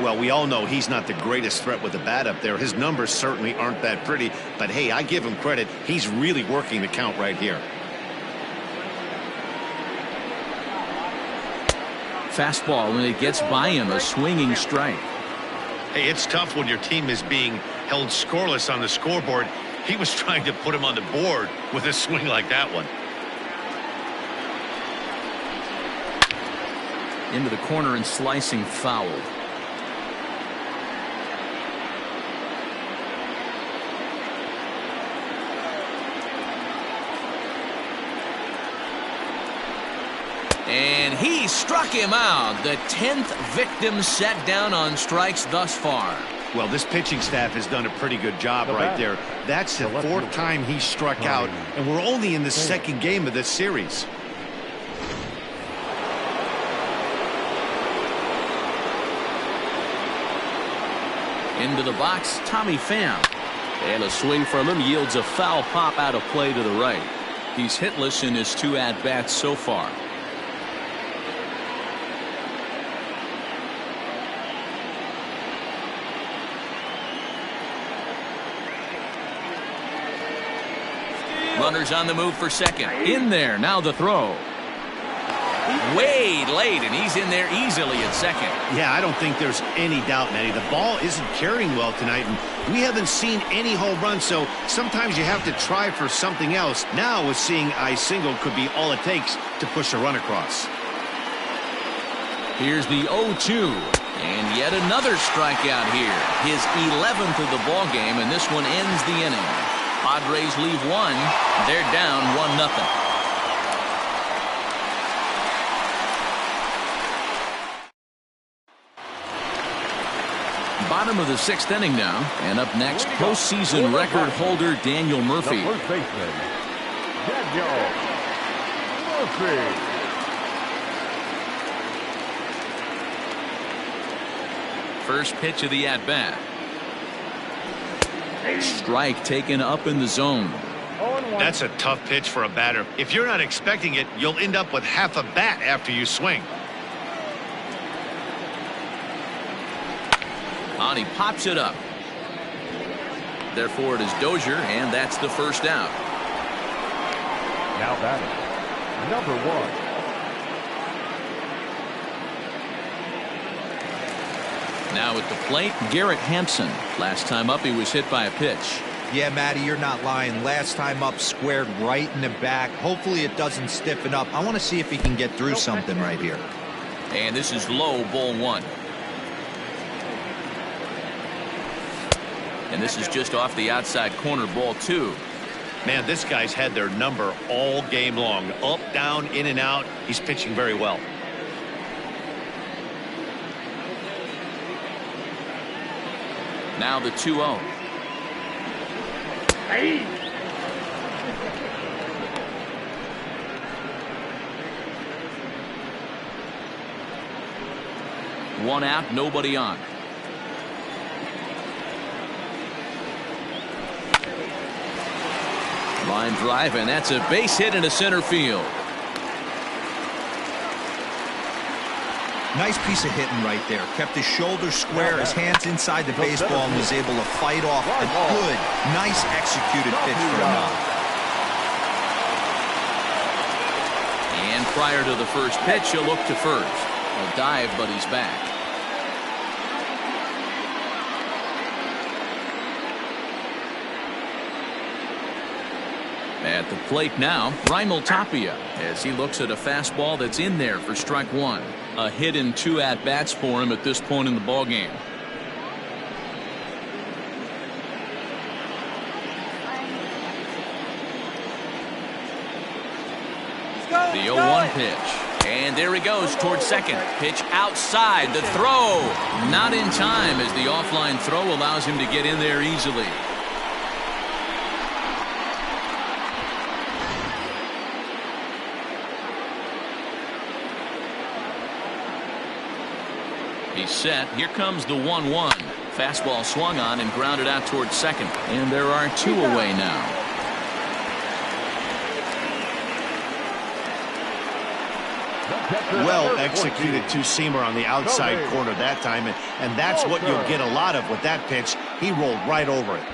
Well, we all know he's not the greatest threat with the bat up there. His numbers certainly aren't that pretty, but hey, I give him credit. He's really working the count right here. Fastball, and it gets by him, a swinging strike. Hey, it's tough when your team is being held scoreless on the scoreboard. He was trying to put him on the board with a swing like that one. Into the corner and slicing foul. And he struck him out. The 10th victim set down on strikes thus far. Well, this pitching staff has done a pretty good job right there. That's the 4th time he struck out, and we're only in the 2nd game of this series. Into the box, Tommy Pham. And a swing from him yields a foul pop out of play to the right. He's hitless in his 2 at-bats so far. Runners on the move for second. In there, now the throw. Way late, and he's in there easily at second. Yeah, I don't think there's any doubt, Matty. The ball isn't carrying well tonight, and we haven't seen any home runs, so sometimes you have to try for something else. Now, with seeing I single could be all it takes to push a run across. Here's the 0-2, and yet another strikeout here. His 11th of the ball game, and this one ends the inning. Padres leave one. They're down 1-0. Bottom of the 6th inning now, and up next, postseason record holder Daniel Murphy. The first baseman, Daniel Murphy. First pitch of the at-bat. Strike taken up in the zone. That's a tough pitch for a batter. If you're not expecting it, you'll end up with half a bat after you swing. On, he pops it up. Therefore, it is Dozier, and that's the first out. Now batting, number 1. Now at the plate, Garrett Hampson. Last time up, he was hit by a pitch. Yeah, Matty, you're not lying. Last time up, squared right in the back. Hopefully it doesn't stiffen up. I want to see if he can get through something right here. And this is low, ball 1. And this is just off the outside corner, ball 2. Man, this guy's had their number all game long. Up, down, in and out. He's pitching very well. Now the 2-0. Hey. One out, nobody on. Line drive, and that's a base hit into center field. Nice piece of hitting right there. Kept his shoulders square, his hands inside the baseball, and was able to fight off a good, nice executed pitch for a knock. And prior to the first pitch, he'll look to first. A dive, but he's back. At the plate now, Raimel Tapia, as he looks at a fastball that's in there for strike 1. A hit in 2 at-bats for him at this point in the ballgame. The 0-1 pitch. And there he goes towards second. Pitch outside. The throw. Not in time as the offline throw allows him to get in there easily. He's set. Here comes the 1-1. Fastball swung on and grounded out towards second. And there are 2 away now. Well executed two-seamer on the outside corner that time, and that's what you'll get a lot of with that pitch. He rolled right over it.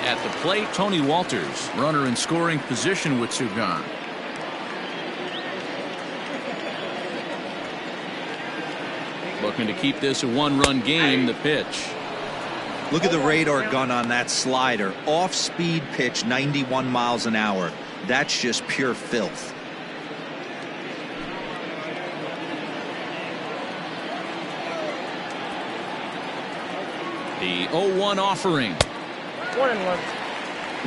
At the plate, Tony Walters, runner in scoring position with Sugan. Looking to keep this a 1-run game. The pitch. Look at the radar gun on that slider. Off-speed pitch, 91 miles an hour. That's just pure filth. The 0-1 offering. 1-1.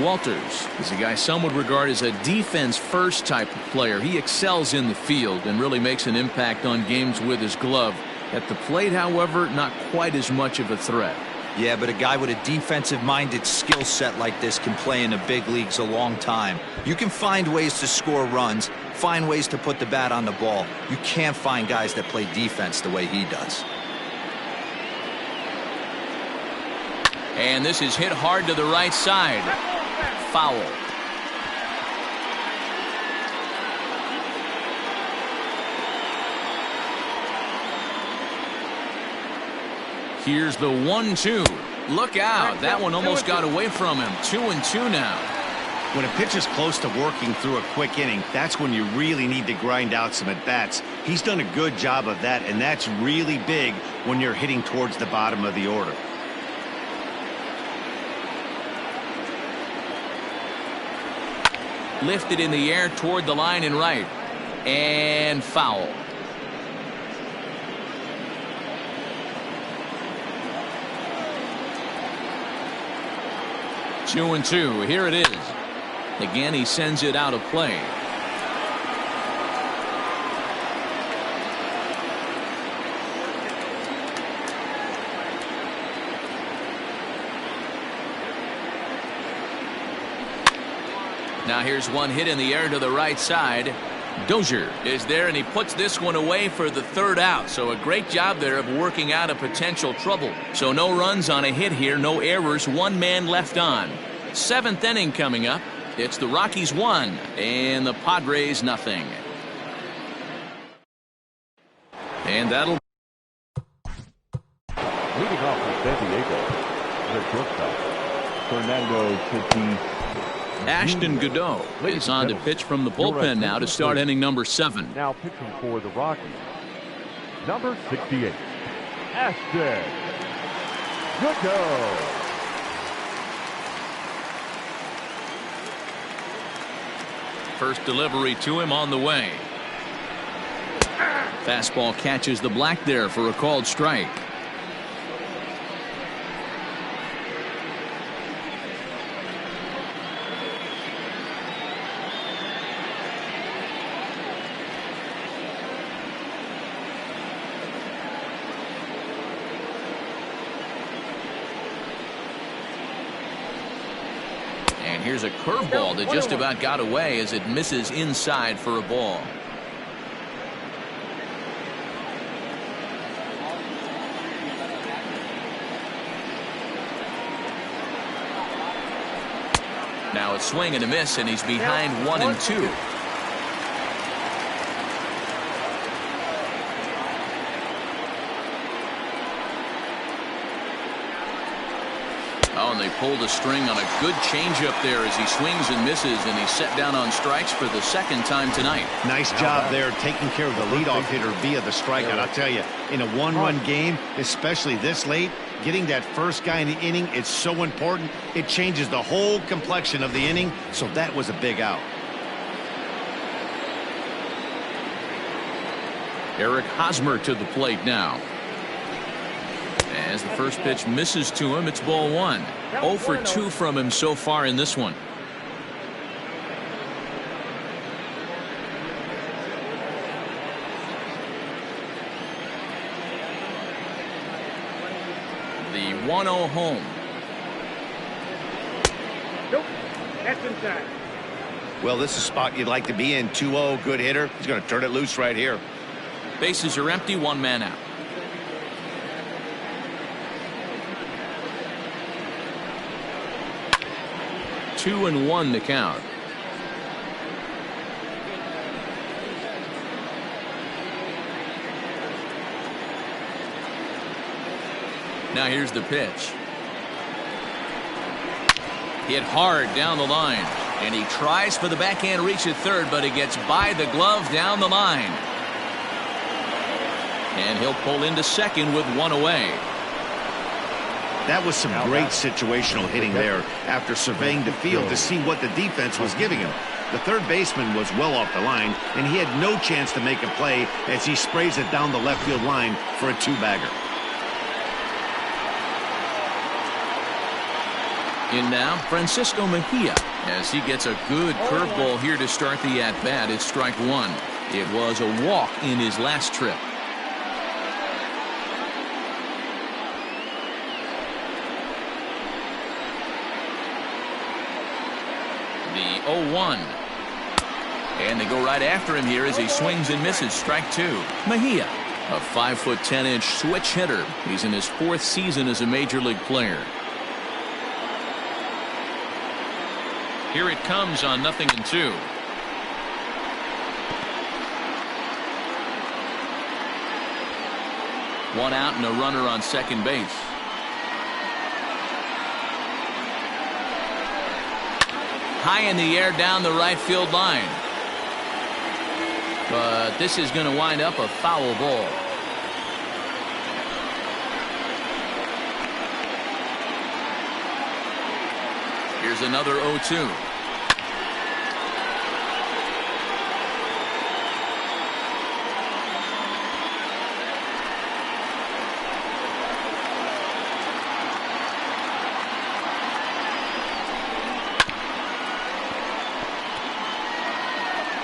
Walters is a guy some would regard as a defense-first type of player. He excels in the field and really makes an impact on games with his glove. At the plate, however, not quite as much of a threat. Yeah, but a guy with a defensive-minded skill set like this can play in the big leagues a long time. You can find ways to score runs, find ways to put the bat on the ball. You can't find guys that play defense the way he does. And this is hit hard to the right side. Foul. Here's the 1-2. Look out. That one almost got away from him. 2-2 now. When a pitch is close to working through a quick inning, that's when you really need to grind out some at-bats. He's done a good job of that, and that's really big when you're hitting towards the bottom of the order. Lifted in the air toward the line and right. And foul. Two and two. Here it is. Again, he sends it out of play. Now here's one hit in the air to the right side. Dozier is there, and he puts this one away for the third out. So a great job there of working out a potential trouble. So no runs on a hit here, no errors, one man left on. Seventh inning coming up. It's the Rockies 1 and the Padres nothing. And that'll Leading off for San Diego, the shortstop, Fernando Tatis. Ashton Godot is on to pitch from the bullpen now to start inning number 7. Now pitching for the Rockies, number 68, Ashton Godot. First delivery to him on the way. Fastball catches the black there for a called strike. Here's a curveball that just about got away as it misses inside for a ball. Now a swing and a miss, and he's behind 1-2. Oh, and they pulled a string on a good changeup there as he swings and misses, and he's set down on strikes for the second time tonight. Nice job there taking care of the leadoff hitter via the strikeout. I'll tell you, in a one-run game, especially this late, getting that first guy in the inning is so important. It changes the whole complexion of the inning, so that was a big out. Eric Hosmer to the plate now. As the first pitch misses to him, it's ball 1. 0 for 2 from him so far in this one. The 1-0 home. Nope. That's inside. Well, this is a spot you'd like to be in. 2-0, good hitter. He's going to turn it loose right here. Bases are empty, one man out. Two and 1 to count. Now here's the pitch. Hit hard down the line, and he tries for the backhand reach at third, but it gets by the glove down the line. And he'll pull into second with one away. That was some great situational hitting there after surveying the field to see what the defense was giving him. The third baseman was well off the line, and he had no chance to make a play as he sprays it down the left field line for a two-bagger. In now, Francisco Mejia, as he gets a good curveball here to start the at-bat. It's strike one. It was a walk in his last trip. The 0-1. And they go right after him here as he swings and misses. Strike two. Mejia, a 5'10" switch hitter. He's in his 4th season as a major league player. Here it comes on 0-2. One out and a runner on second base. High in the air down the right field line. But this is going to wind up a foul ball. Here's another 0-2.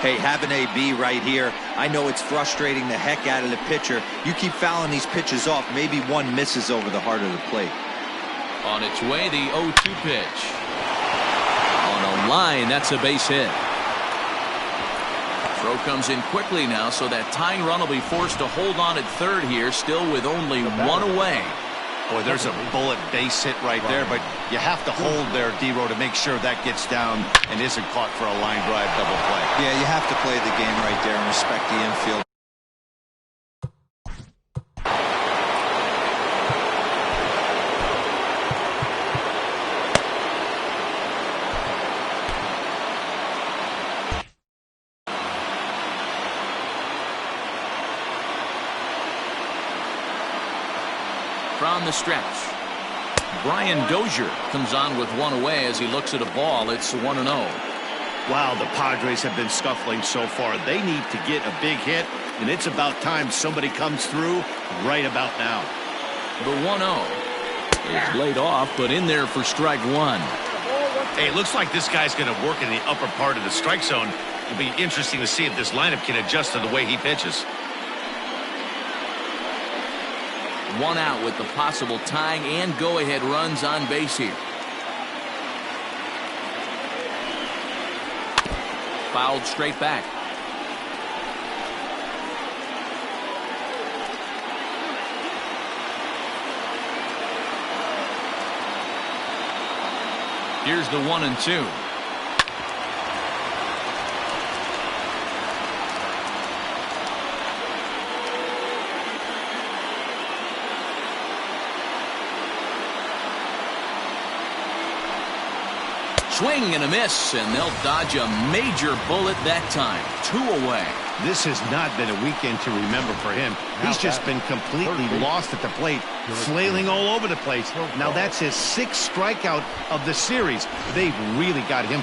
Hey, have an AB right here. I know it's frustrating the heck out of the pitcher. You keep fouling these pitches off, maybe one misses over the heart of the plate. On its way, the 0-2 pitch. On a line, that's a base hit. Throw comes in quickly now, so that tying run will be forced to hold on at third here, still with only one away. Boy, there's a bullet base hit right there, but you have to hold there, D-Row, to make sure that gets down and isn't caught for a line drive double play. Yeah, you have to play the game right there and respect the infield. From the stretch, Brian Dozier comes on with one away as he looks at a ball. It's 1-0. Wow, the Padres have been scuffling so far. They need to get a big hit, and it's about time somebody comes through right about now. The 1-0 is laid off, but in there for strike one. Hey, it looks like this guy's going to work in the upper part of the strike zone. It'll be interesting to see if this lineup can adjust to the way he pitches. One out with the possible tying and go-ahead runs on base here. Fouled straight back. Here's the 1-2. Swing and a miss, and they'll dodge a major bullet that time. 2 away. This has not been a weekend to remember for him. He's just been completely lost at the plate, flailing all over the place. Now that's his 6th strikeout of the series. They've really got him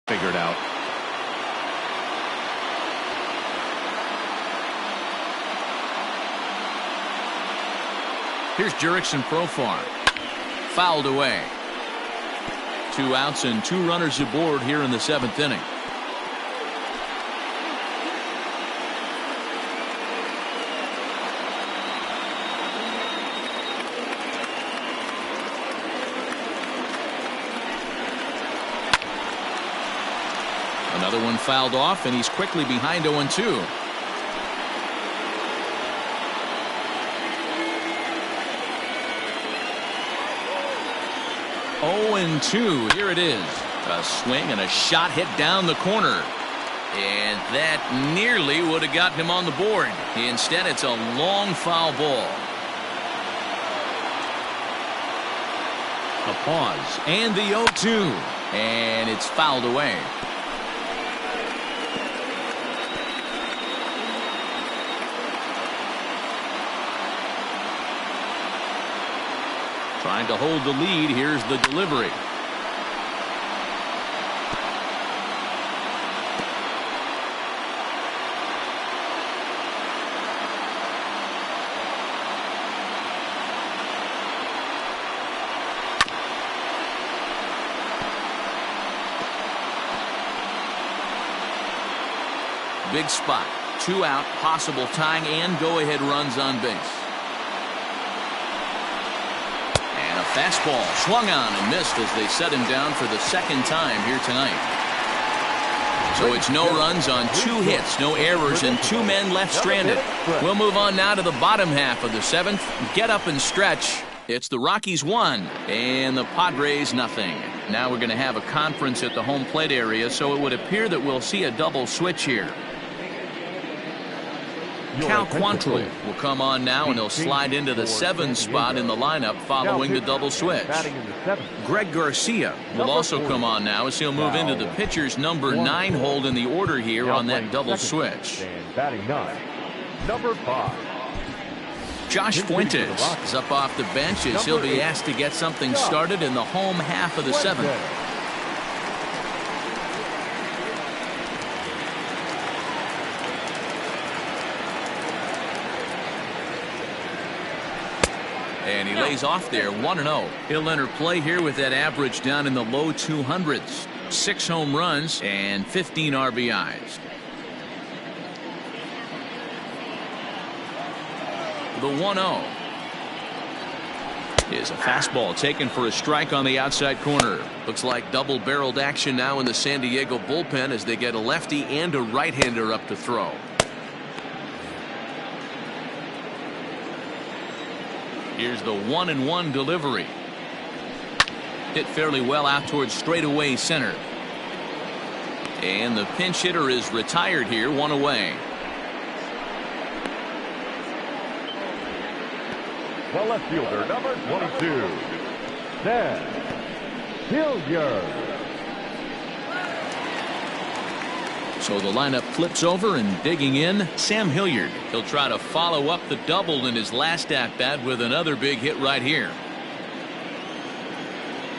figured out. Here's Jurickson Profar. Fouled away. 2 outs and 2 runners aboard here in the 7th inning. Another one fouled off, and he's quickly behind 0-2. 0-2. Here it is. A swing and a shot hit down the corner. And that nearly would have gotten him on the board. Instead, it's a long foul ball. A pause. And the 0-2. And it's fouled away. Trying to hold the lead. Here's the delivery. Big spot. 2 out, possible tying and go-ahead runs on base. Fastball swung on and missed as they set him down for the 2nd time here tonight. So it's no runs on 2 hits, no errors, and 2 men left stranded. We'll move on now to the bottom half of the 7th. Get up and stretch. It's the Rockies 1 and the Padres nothing. Now we're going to have a conference at the home plate area, so it would appear that we'll see a double switch here. Cal Quantrill will come on now, and he'll slide into the 7th spot in the lineup following the double switch. Greg Garcia will also come on now as he'll move into the pitcher's number 9 hold in the order here on that double switch. Batting 9, number 5. Josh Fuentes is up off the bench as he'll be asked to get something started in the home half of the 7th. And he lays off there, 1-0. He'll enter play here with that average down in the low 200s. 6 home runs and 15 RBIs. The 1-0 is a fastball taken for a strike on the outside corner. Looks like double-barreled action now in the San Diego bullpen as they get a lefty and a right-hander up to throw. Here's the 1-1 delivery. Hit fairly well out towards straightaway center. And the pinch hitter is retired here, 1 away. The left fielder, number 22, Sam Hilliard. So the lineup flips over, and digging in, Sam Hilliard. He'll try to follow up the double in his last at-bat with another big hit right here.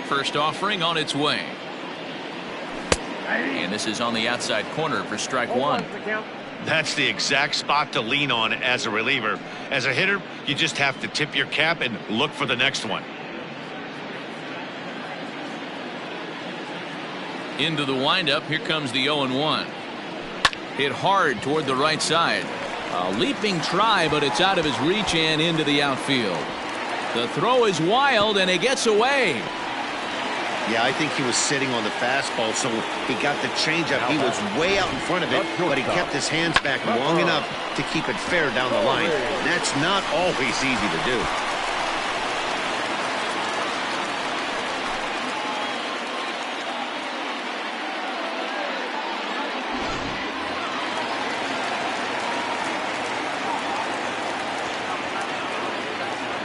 First offering on its way. And this is on the outside corner for strike 1. That's the exact spot to lean on as a reliever. As a hitter, you just have to tip your cap and look for the next one. Into the windup. Here comes the 0-1. Hit hard toward the right side. A leaping try, but it's out of his reach and into the outfield. The throw is wild, and it gets away. Yeah, I think he was sitting on the fastball, so he got the changeup. He was way out in front of it, but he kept his hands back long enough to keep it fair down the line. That's not always easy to do.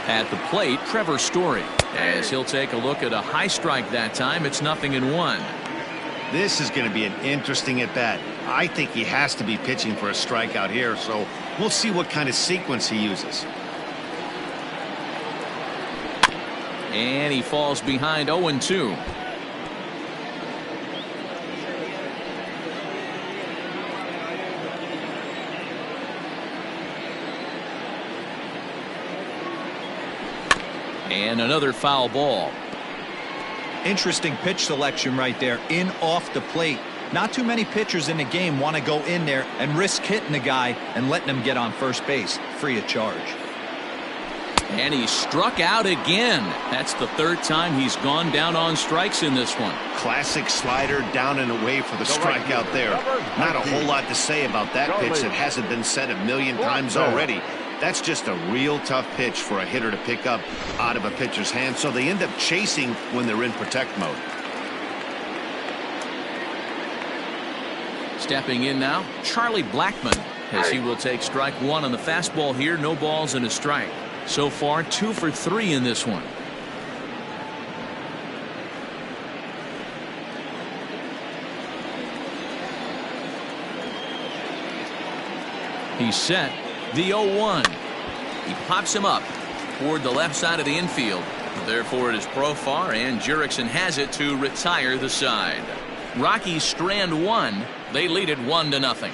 At the plate, Trevor Story, as he'll take a look at a high strike that time. It's 0-1. This is going to be an interesting at-bat. I think he has to be pitching for a strikeout here, so we'll see what kind of sequence he uses. And he falls behind 0-2. And another foul ball. Interesting pitch selection right there, in off the plate. Not too many pitchers in the game want to go in there and risk hitting the guy and letting him get on first base free of charge. And he struck out again. That's the third time he's gone down on strikes in this one. Classic slider down and away for the strikeout there. Not a whole lot to say about that pitch that hasn't been said a million times already. That's just a real tough pitch for a hitter to pick up out of a pitcher's hand, so they end up chasing when they're in protect mode. Stepping in now, Charlie Blackmon, as he will take strike one on the fastball here. No balls and a strike. So far, 2 for 3 in this one. He's set. The 0-1. He pops him up toward the left side of the infield. Therefore, it is Profar, and Jurickson has it to retire the side. Rockies strand one. They lead it 1-0.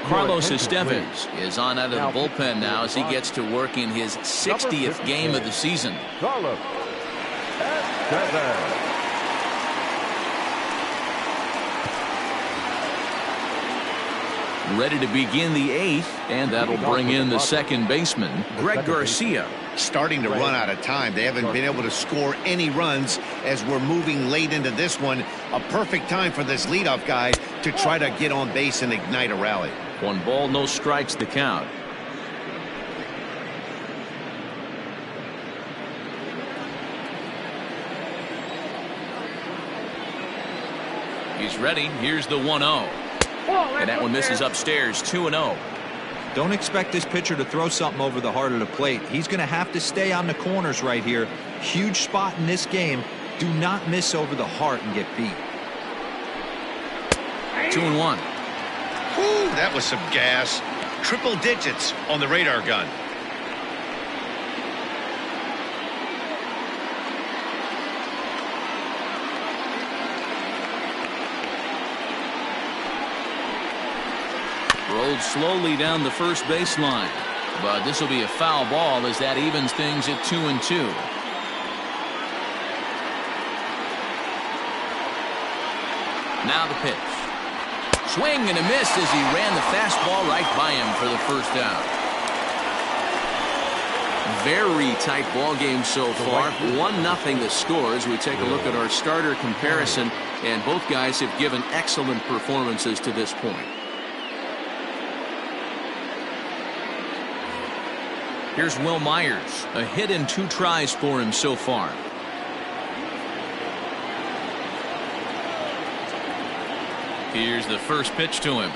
Carlos Estevez is on out of the bullpen now as he gets to work in his 60th game of the season. Carlos Estevez. Ready to begin the 8th, and that'll bring in the second baseman, Greg Garcia. Starting to run out of time. They haven't been able to score any runs as we're moving late into this one. A perfect time for this leadoff guy to try to get on base and ignite a rally. 1 ball, no strikes, the count. He's ready. Here's the 1-0. And that one misses upstairs. 2-0. Don't expect this pitcher to throw something over the heart of the plate. He's going to have to stay on the corners right here. Huge spot in this game. Do not miss over the heart and get beat. 2-1. Whew, that was some gas. Triple digits on the radar gun. Rolled slowly down the first baseline. But this will be a foul ball as that evens things at 2-2. Now the pitch. Swing and a miss as he ran the fastball right by him for the first out. Very tight ball game so far. 1-0 the score as we take a look at our starter comparison, and both guys have given excellent performances to this point. Here's Will Myers. A hit in 2 tries for him so far. Here's the first pitch to him.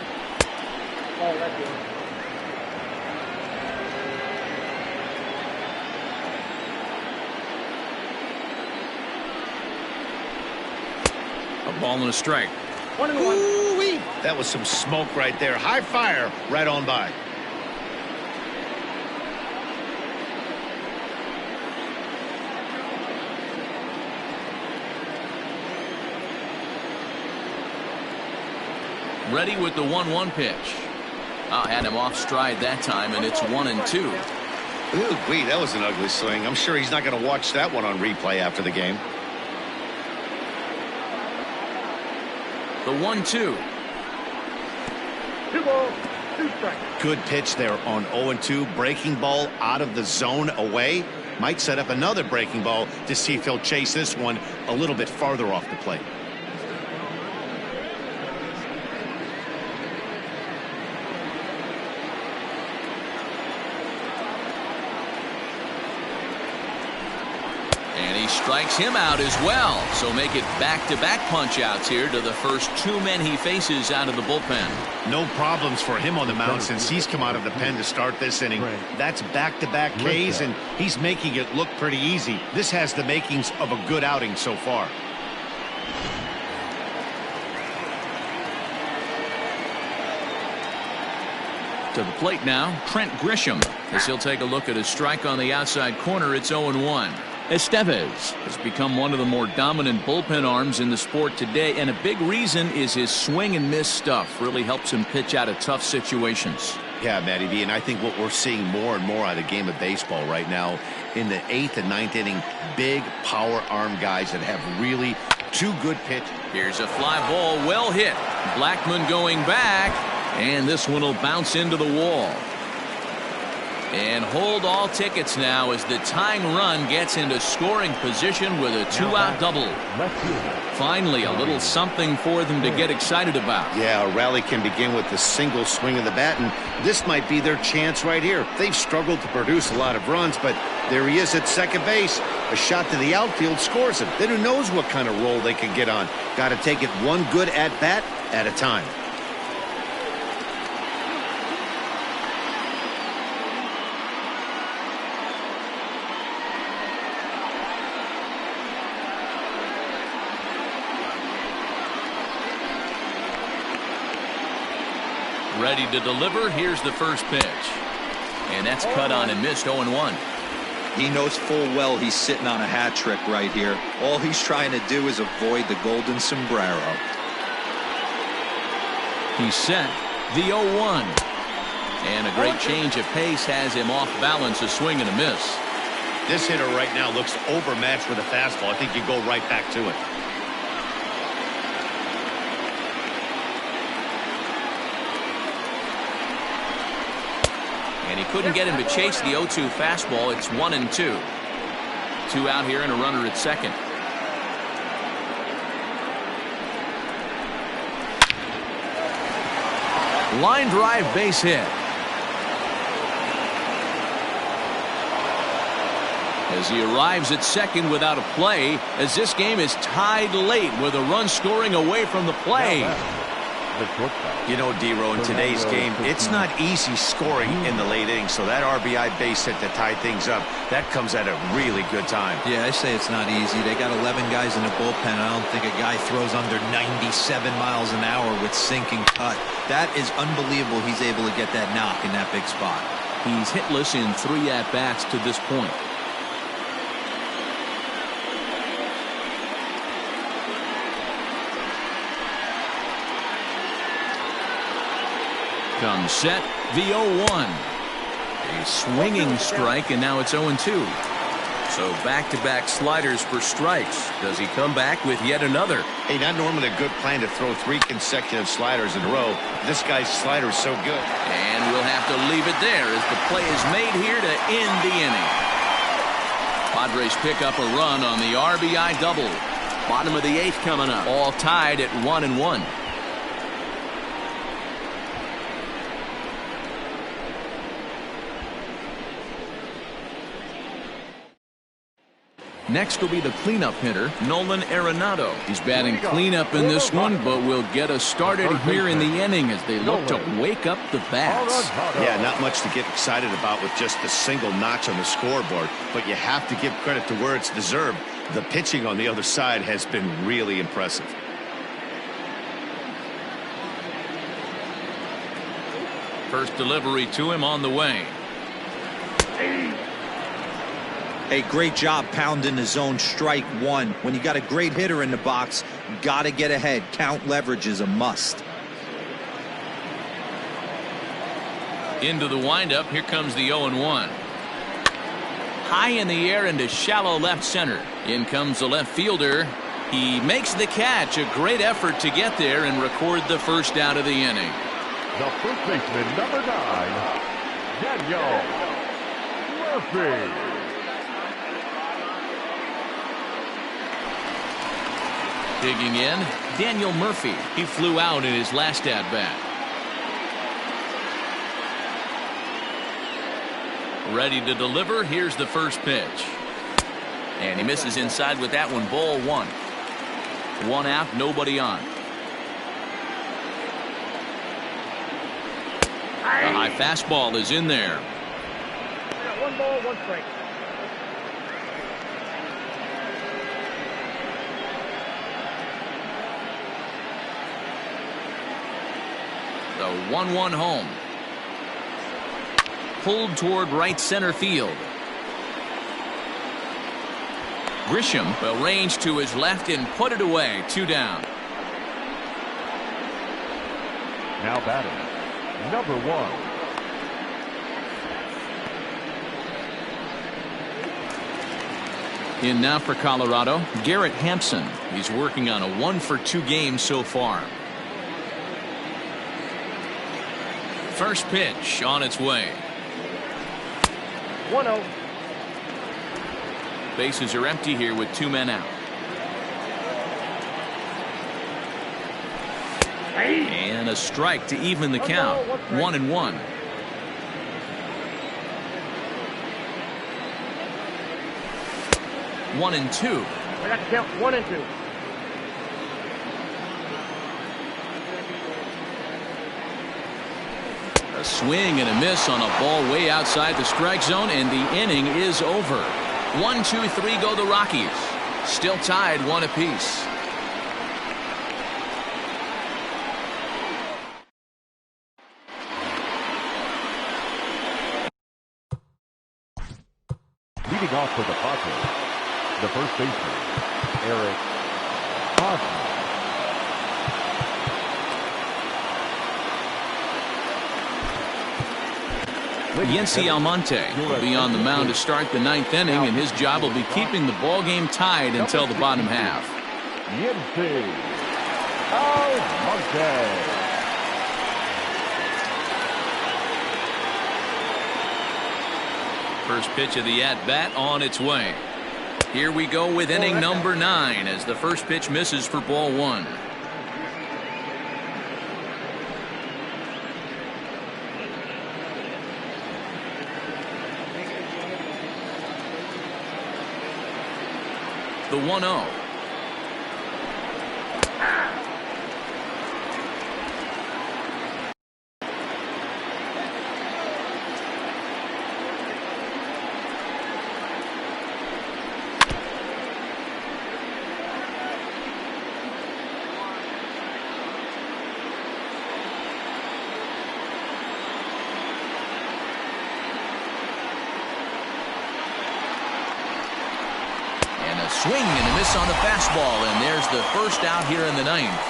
A ball and a strike. 1-1. That was some smoke right there. High fire right on by. Ready with the 1-1 pitch. Had him off stride that time, and it's 1-2. Ooh, wee, that was an ugly swing. I'm sure he's not going to watch that one on replay after the game. The 1-2. 2 balls, 2 strikes. Good pitch there on 0-2. Breaking ball out of the zone away. Might set up another breaking ball to see if he'll chase this one a little bit farther off the plate. And he strikes him out as well. So make it back-to-back punch-outs here to the first 2 men he faces out of the bullpen. No problems for him on the mound since he's come out of the pen to start this inning. That's back-to-back Ks, and he's making it look pretty easy. This has the makings of a good outing so far. To the plate now, Trent Grisham, as he'll take a look at a strike on the outside corner. It's 0-1. Estevez has become one of the more dominant bullpen arms in the sport today, and a big reason is his swing and miss stuff. Really helps him pitch out of tough situations. Yeah, Matty V, and I think what we're seeing more and more out of the game of baseball right now in the 8th and 9th inning, big power arm guys that have really 2 good pitch. Here's a fly ball, well hit. Blackmon going back, and this one will bounce into the wall. And hold all tickets now as the tying run gets into scoring position with a 2-out double. Finally, a little something for them to get excited about. Yeah, a rally can begin with a single swing of the bat, and this might be their chance right here. They've struggled to produce a lot of runs, but there he is at second base. A shot to the outfield scores him. Then who knows what kind of roll they can get on. Got to take it one good at-bat at a time. Ready to deliver. Here's the first pitch. And that's cut on and missed. 0-1. He knows full well he's sitting on a hat trick right here. All he's trying to do is avoid the golden sombrero. He's set. The 0-1. And a great change of pace has him off balance. A swing and a miss. This hitter right now looks overmatched with a fastball. I think you go right back to it. And he couldn't get him to chase the 0-2 fastball. It's 1-2. 2 out here and a runner at second. Line drive base hit. As he arrives at second without a play, as this game is tied late with a run scoring away from the play. You know, D-Row, in today's game, it's not easy scoring in the late innings, so that RBI base hit to tie things up, that comes at a really good time. Yeah, I say it's not easy. They got 11 guys in the bullpen. I don't think a guy throws under 97 miles an hour with sinking cut. That is unbelievable he's able to get that knock in that big spot. He's hitless in 3 at-bats to this point. Comes set, the 0-1. A swinging strike, and now it's 0-2. So back-to-back sliders for strikes. Does he come back with yet another? Hey, not normally a good plan to throw 3 consecutive sliders in a row. This guy's slider is so good. And we'll have to leave it there as the play is made here to end the inning. Padres pick up a run on the RBI double. Bottom of the 8th coming up. All tied at 1-1. Next will be the cleanup hitter, Nolan Arenado. He's batting cleanup in this one, but will get us started here in the inning as they look to wake up the bats. Yeah, not much to get excited about with just a single notch on the scoreboard, but you have to give credit to where it's deserved. The pitching on the other side has been really impressive. First delivery to him on the way. Hey, great job pounding the zone. Strike 1. When you got a great hitter in the box, got to get ahead. Count leverage is a must. Into the windup. Here comes the 0-1. High in the air into shallow left center. In comes the left fielder. He makes the catch. A great effort to get there and record the first out of the inning. The first baseman, number 9, Daniel Murphy. Digging in, Daniel Murphy. He flew out in his last at-bat. Ready to deliver. Here's the first pitch. And he misses inside with that one. Ball one. One out, nobody on. The high fastball is in there. One ball, one strike. The 1-1 home. Pulled toward right center field. Grisham will range to his left and put it away. 2 down. Now batting, number 1. In now for Colorado, Garrett Hampson. He's working on a 1-for-2 game so far. First pitch on its way. 1-0. Bases are empty here with 2 men out. And a strike to even the count. 1-1. One and two. I got to count 1 and 2. A swing and a miss on a ball way outside the strike zone, and the inning is over. 1, 2, 3 go the Rockies. Still tied 1 apiece. Leading off for the Padres, the first baseman, Eric Hosmer. Yency Almonte will be on the mound to start the 9th inning, and his job will be keeping the ball game tied until the bottom half. Yency Almonte. First pitch of the at-bat on its way. Here we go with inning number 9 as the first pitch misses for ball 1. The 1-0. Swing and a miss on the fastball, and there's the first out here in the 9th.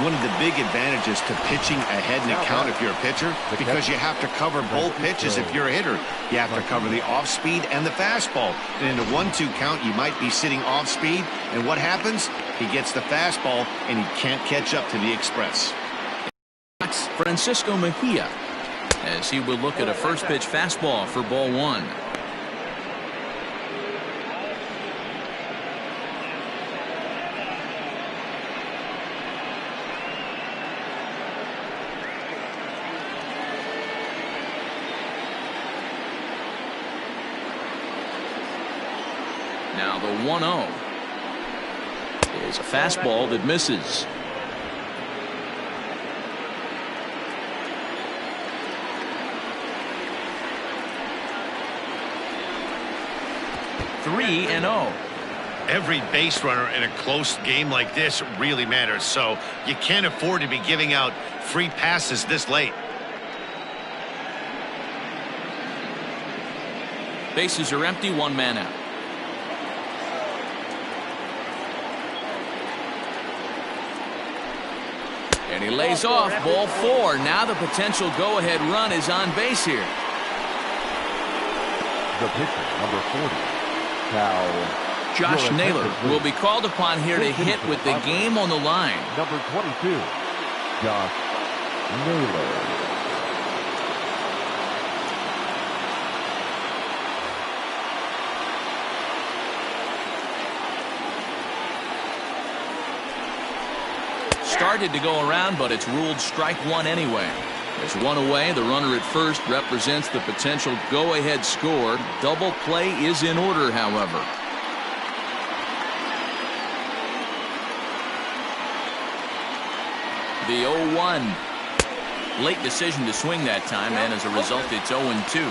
One of the big advantages to pitching ahead in the count if you're a pitcher, because you have to cover both pitches if you're a hitter. You have to cover the off speed and the fastball. And in a 1-2 count, you might be sitting off speed, and what happens? He gets the fastball, and he can't catch up to the express. Francisco Mejia, as he will look at a first pitch fastball for ball 1. Now the 1-0 is a fastball that misses. Three and 0. Every base runner in a close game like this really matters, so you can't afford to be giving out free passes this late. Bases are empty, 1 man out. And he lays off ball 4. Now the potential go-ahead run is on base here. The pitcher, number 40, Cal. Josh Naylor will be called upon here to hit with the game on the line. Number 22, Josh Naylor. Started to go around, but it's ruled strike 1 anyway. There's 1 away. The runner at first represents the potential go-ahead score. Double play is in order, however. The 0-1. Late decision to swing that time, and as a result, it's 0-2.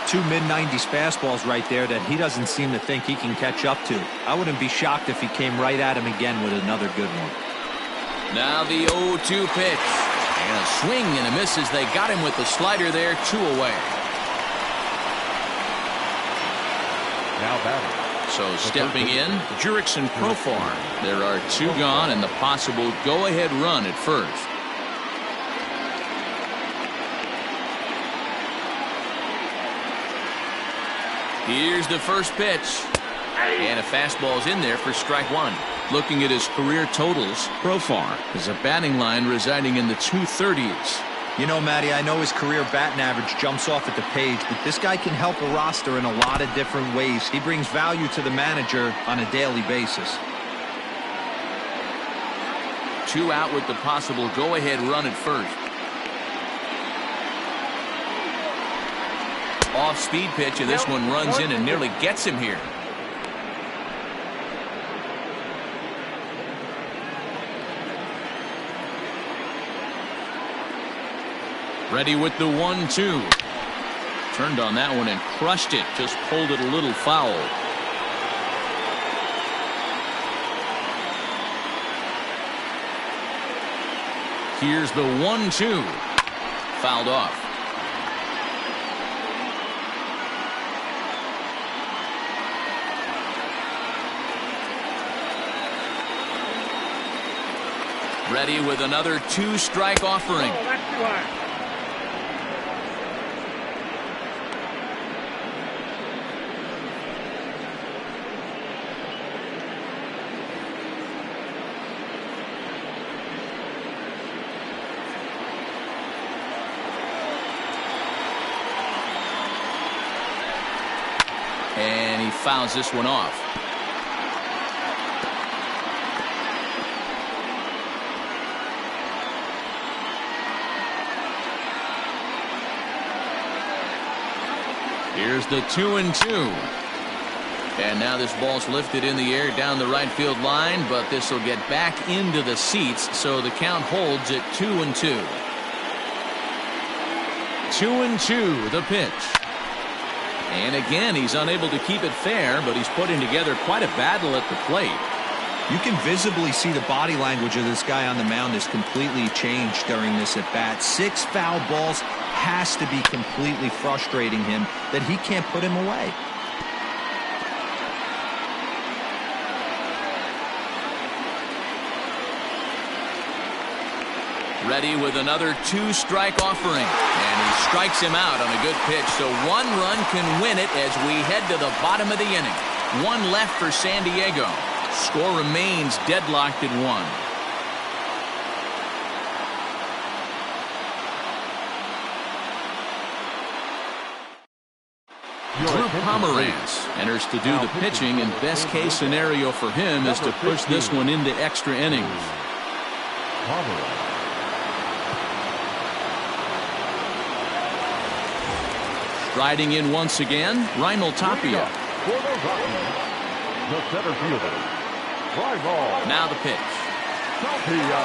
Two mid-90s fastballs right there that he doesn't seem to think he can catch up to. I wouldn't be shocked if he came right at him again with another good one. Now the 0-2 pitch. And a swing and a miss as they got him with the slider there, 2 away. Now batting. So stepping in, Jurickson Profar. There are 2 gone and the possible go-ahead run at first. Here's the first pitch. And a fastball's in there for strike 1. Looking at his career totals, Profar has a batting line residing in the 230s. You know, Matty, I know his career batting average jumps off at the page, but this guy can help a roster in a lot of different ways. He brings value to the manager on a daily basis. 2 out with the possible go-ahead run at first. Off-speed pitch, and this one runs in and nearly gets him here. Ready with the 1-2. Turned on that one and crushed it. Just pulled it a little foul. Here's the 1-2. Fouled off. Ready with another 2-strike offering. Oh, that's too high. And he fouls this one off. Here's the 2-2. And now this ball's lifted in the air down the right field line, but this will get back into the seats, so the count holds at 2-2. 2-2 the pitch. And again, he's unable to keep it fair, but he's putting together quite a battle at the plate. You can visibly see the body language of this guy on the mound has completely changed during this at-bat. 6 foul balls has to be completely frustrating him that he can't put him away. Ready with another 2-strike offering. And he strikes him out on a good pitch. So 1 run can win it as we head to the bottom of the inning. 1 left for San Diego. Score remains deadlocked at 1. Drew Pomeranz enters to do the pitching, and best case scenario for him is to push this one into extra innings. Striding in once again, Reinhold Tapia. For the Rockies, the center fielder, Reinhold. Now the pitch. Tapia.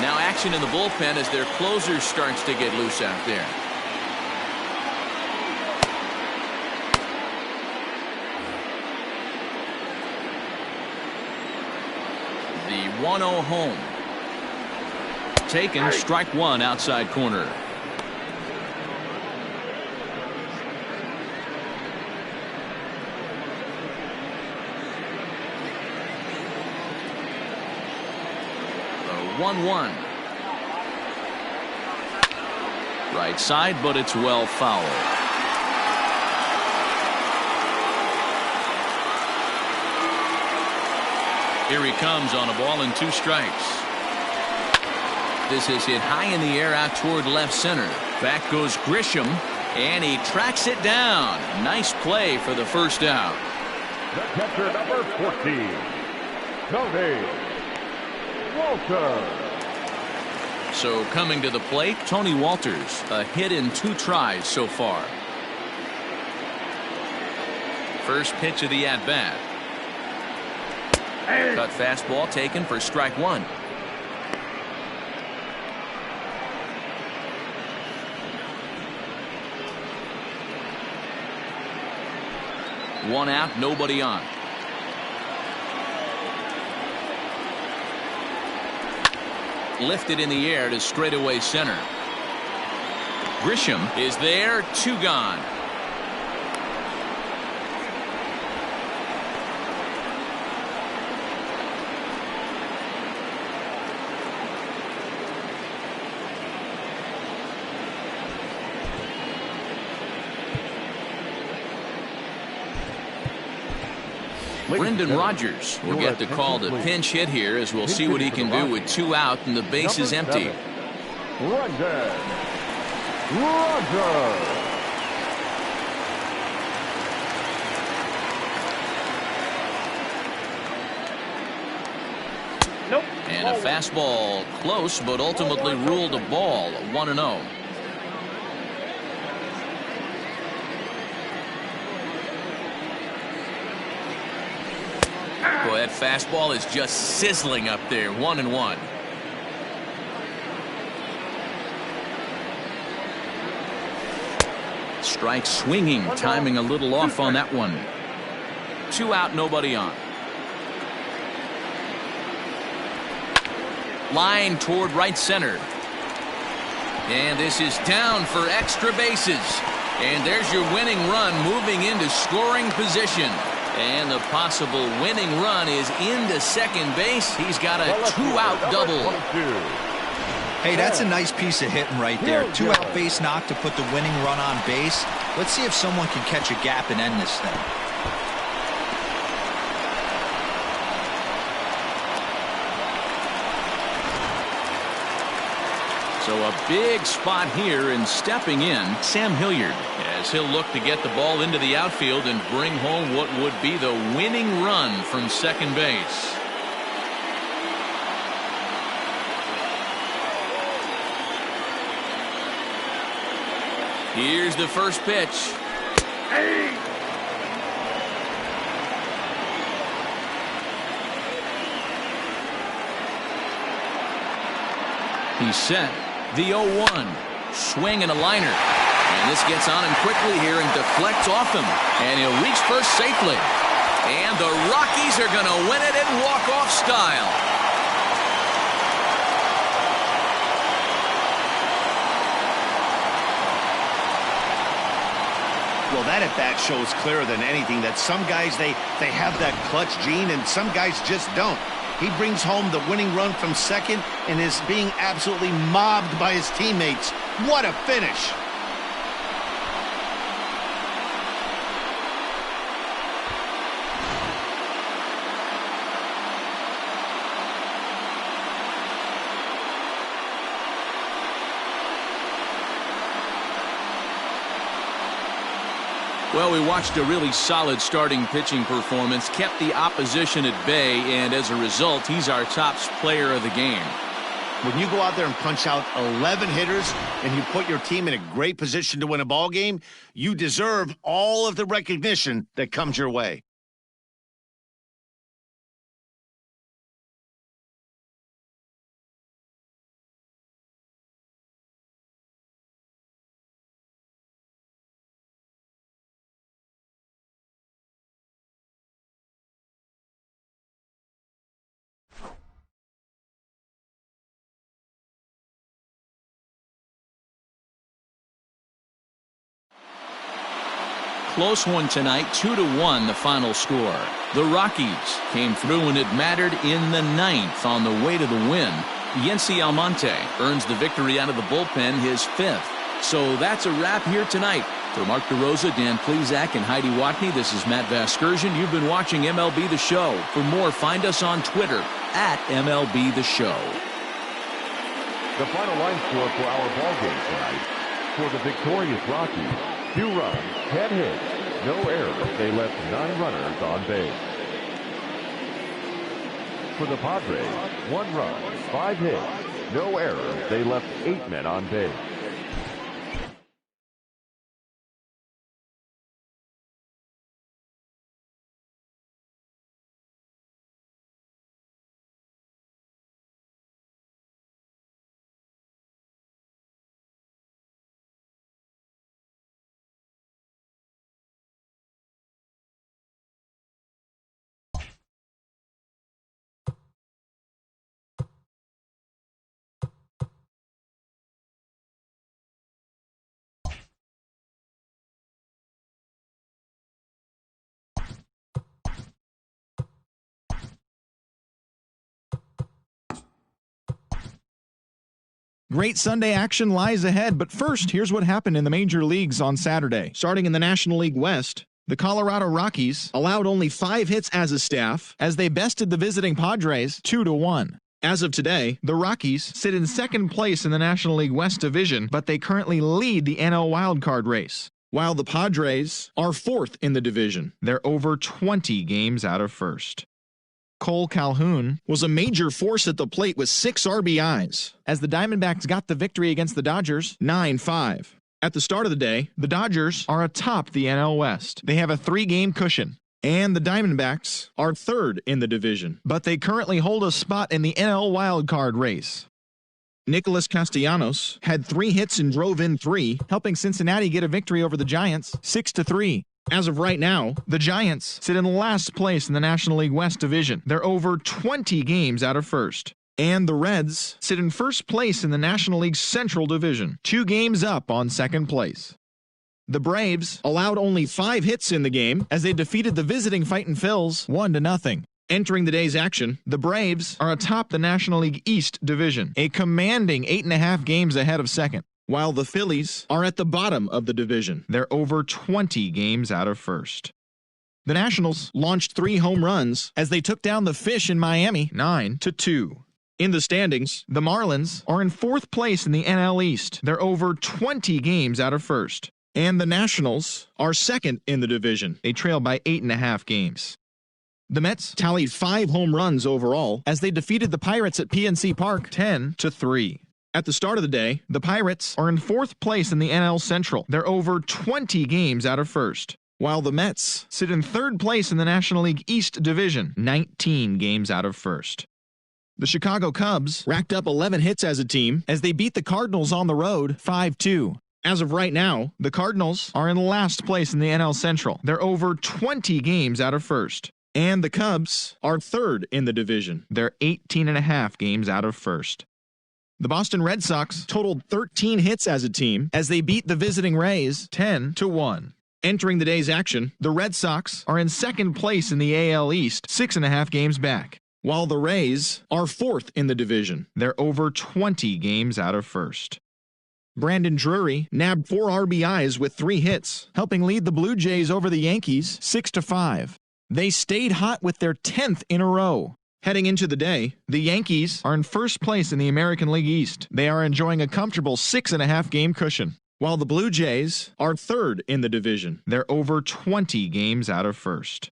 Now action in the bullpen as their closer starts to get loose out there. The 1-0 home. Taken, strike 1 outside corner. The 1-1. Right side, but it's well fouled. Here he comes on a ball and 2 strikes. This is hit high in the air out toward left center. Back goes Grisham, and he tracks it down. Nice play for the first out. The catcher, number 14, Tony Walter. So coming to the plate, Tony Walters, a hit in 2 tries so far. First pitch of the at-bat. Cut fastball taken for strike one. One out, nobody on. Lifted in the air to straightaway center. Grisham is there, two gone. Brendan Rodgers will get the call to pinch hit here, as we'll see what he can do with two out and the base is empty. Brendan Rodgers. Nope. And a fastball close, but ultimately ruled a ball, 1-0. Boy, that fastball is just sizzling up there, 1-1. Strike swinging, timing a little off on that one. Two out, nobody on. Line toward right center. And this is down for extra bases. And there's your winning run moving into scoring position. And the possible winning run is into second base. He's got a two-out double. Hey, that's a nice piece of hitting right there. Two-out base knock to put the winning run on base. Let's see if someone can catch a gap and end this thing. So a big spot here, and stepping in, Sam Hilliard, as he'll look to get the ball into the outfield and bring home what would be the winning run from second base. Here's the first pitch. He's set. The 0-1. Swing and a liner. And this gets on him quickly here and deflects off him. And he'll reach first safely. And the Rockies are going to win it in walk-off style. Well, that at bat shows clearer than anything that some guys, they have that clutch gene and some guys just don't. He brings home the winning run from second and is being absolutely mobbed by his teammates. What a finish. Well, we watched a really solid starting pitching performance, kept the opposition at bay, and as a result, he's our top player of the game. When you go out there and punch out 11 hitters and you put your team in a great position to win a ball game, you deserve all of the recognition that comes your way. Close one tonight, 2-1 the final score. The Rockies came through when it mattered in the ninth on the way to the win. Yency Almonte earns the victory out of the bullpen, his fifth. So that's a wrap here tonight. For Mark DeRosa, Dan Plezak, and Heidi Watney, this is Matt Vasgersian. You've been watching MLB The Show. For more, find us on Twitter at MLB The Show. The final line score for our ball game tonight. For the victorious Rockies, 2 runs, 10 hits, no errors. They left 9 runners on base. For the Padres, 1 run, 5 hits, no errors. They left 8 men on base. Great Sunday action lies ahead, but first, here's what happened in the major leagues on Saturday. Starting in the National League West, the Colorado Rockies allowed only 5 hits as a staff as they bested the visiting Padres 2-1. As of today, the Rockies sit in second place in the National League West division, but they currently lead the NL wildcard race, while the Padres are 4th in the division. They're over 20 games out of first. Cole Calhoun was a major force at the plate with 6 RBIs as the Diamondbacks got the victory against the Dodgers 9-5. At the start of the day, the Dodgers are atop the NL West. They have a 3-game cushion, and the Diamondbacks are 3rd in the division, but they currently hold a spot in the NL wildcard race. Nicholas Castellanos had 3 hits and drove in 3, helping Cincinnati get a victory over the Giants 6-3. As of right now, the Giants sit in last place in the National League West division. They're over 20 games out of first. And the Reds sit in first place in the National League Central division, 2 games up on second place. The Braves allowed only 5 hits in the game as they defeated the visiting Fightin' Phils 1-0. Entering the day's action, the Braves are atop the National League East division, a commanding 8.5 games ahead of second, while the Phillies are at the bottom of the division. They're over 20 games out of first. The Nationals launched 3 home runs as they took down the Fish in Miami 9-2. In the standings, the Marlins are in 4th place in the NL East. They're over 20 games out of first. And the Nationals are 2nd in the division. They trail by 8.5 games. The Mets tallied 5 home runs overall as they defeated the Pirates at PNC Park 10-3. At the start of the day, the Pirates are in 4th place in the NL Central. They're over 20 games out of first, while the Mets sit in 3rd place in the National League East division, 19 games out of first. The Chicago Cubs racked up 11 hits as a team as they beat the Cardinals on the road 5-2. As of right now, the Cardinals are in last place in the NL Central. They're over 20 games out of first. And the Cubs are 3rd in the division. They're 18.5 games out of first. The Boston Red Sox totaled 13 hits as a team as they beat the visiting Rays 10-1. Entering the day's action, the Red Sox are in 2nd place in the AL East, 6.5 games back, while the Rays are 4th in the division. They're over 20 games out of first. Brandon Drury nabbed 4 RBIs with 3 hits, helping lead the Blue Jays over the Yankees 6-5. They stayed hot with their 10th in a row. Heading into the day, the Yankees are in first place in the American League East. They are enjoying a comfortable 6.5 game cushion, while the Blue Jays are 3rd in the division. They're over 20 games out of first.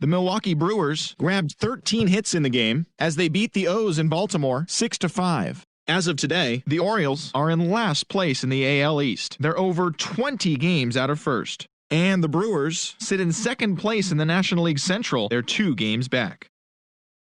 The Milwaukee Brewers grabbed 13 hits in the game as they beat the O's in Baltimore 6-5. As of today, the Orioles are in last place in the AL East. They're over 20 games out of first. And the Brewers sit in 2nd place in the National League Central. They're 2 games back.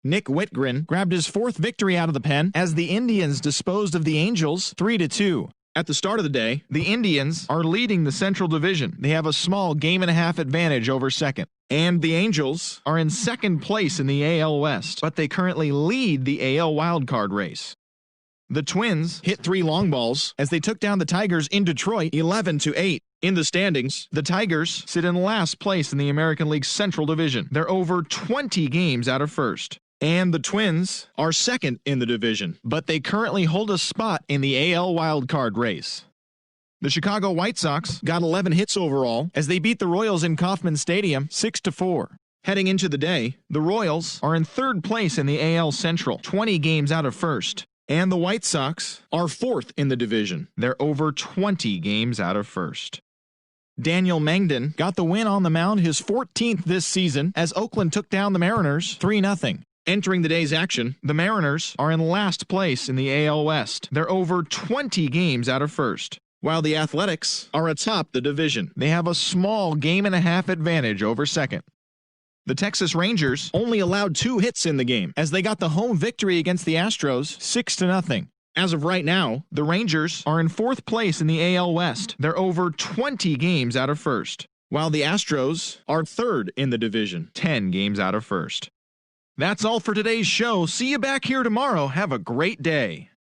Nick Whitgren grabbed his 4th victory out of the pen as the Indians disposed of the Angels 3-2. At the start of the day, the Indians are leading the Central Division. They have a small 1.5 game advantage over second. And the Angels are in 2nd place in the AL West, but they currently lead the AL wildcard race. The Twins hit 3 long balls as they took down the Tigers in Detroit 11-8. In the standings, the Tigers sit in last place in the American League Central Division. They're over 20 games out of first. And the Twins are 2nd in the division, but they currently hold a spot in the AL wildcard race. The Chicago White Sox got 11 hits overall as they beat the Royals in Kauffman Stadium 6-4. Heading into the day, the Royals are in 3rd place in the AL Central, 20 games out of first. And the White Sox are 4th in the division. They're over 20 games out of first. Daniel Mangden got the win on the mound, his 14th this season, as Oakland took down the Mariners 3-0. Entering the day's action, the Mariners are in last place in the AL West. They're over 20 games out of first, while the Athletics are atop the division. They have a small 1.5 game advantage over second. The Texas Rangers only allowed 2 hits in the game as they got the home victory against the Astros 6-0. As of right now, the Rangers are in 4th place in the AL West. They're over 20 games out of first, while the Astros are 3rd in the division, 10 games out of first. That's all for today's show. See you back here tomorrow. Have a great day.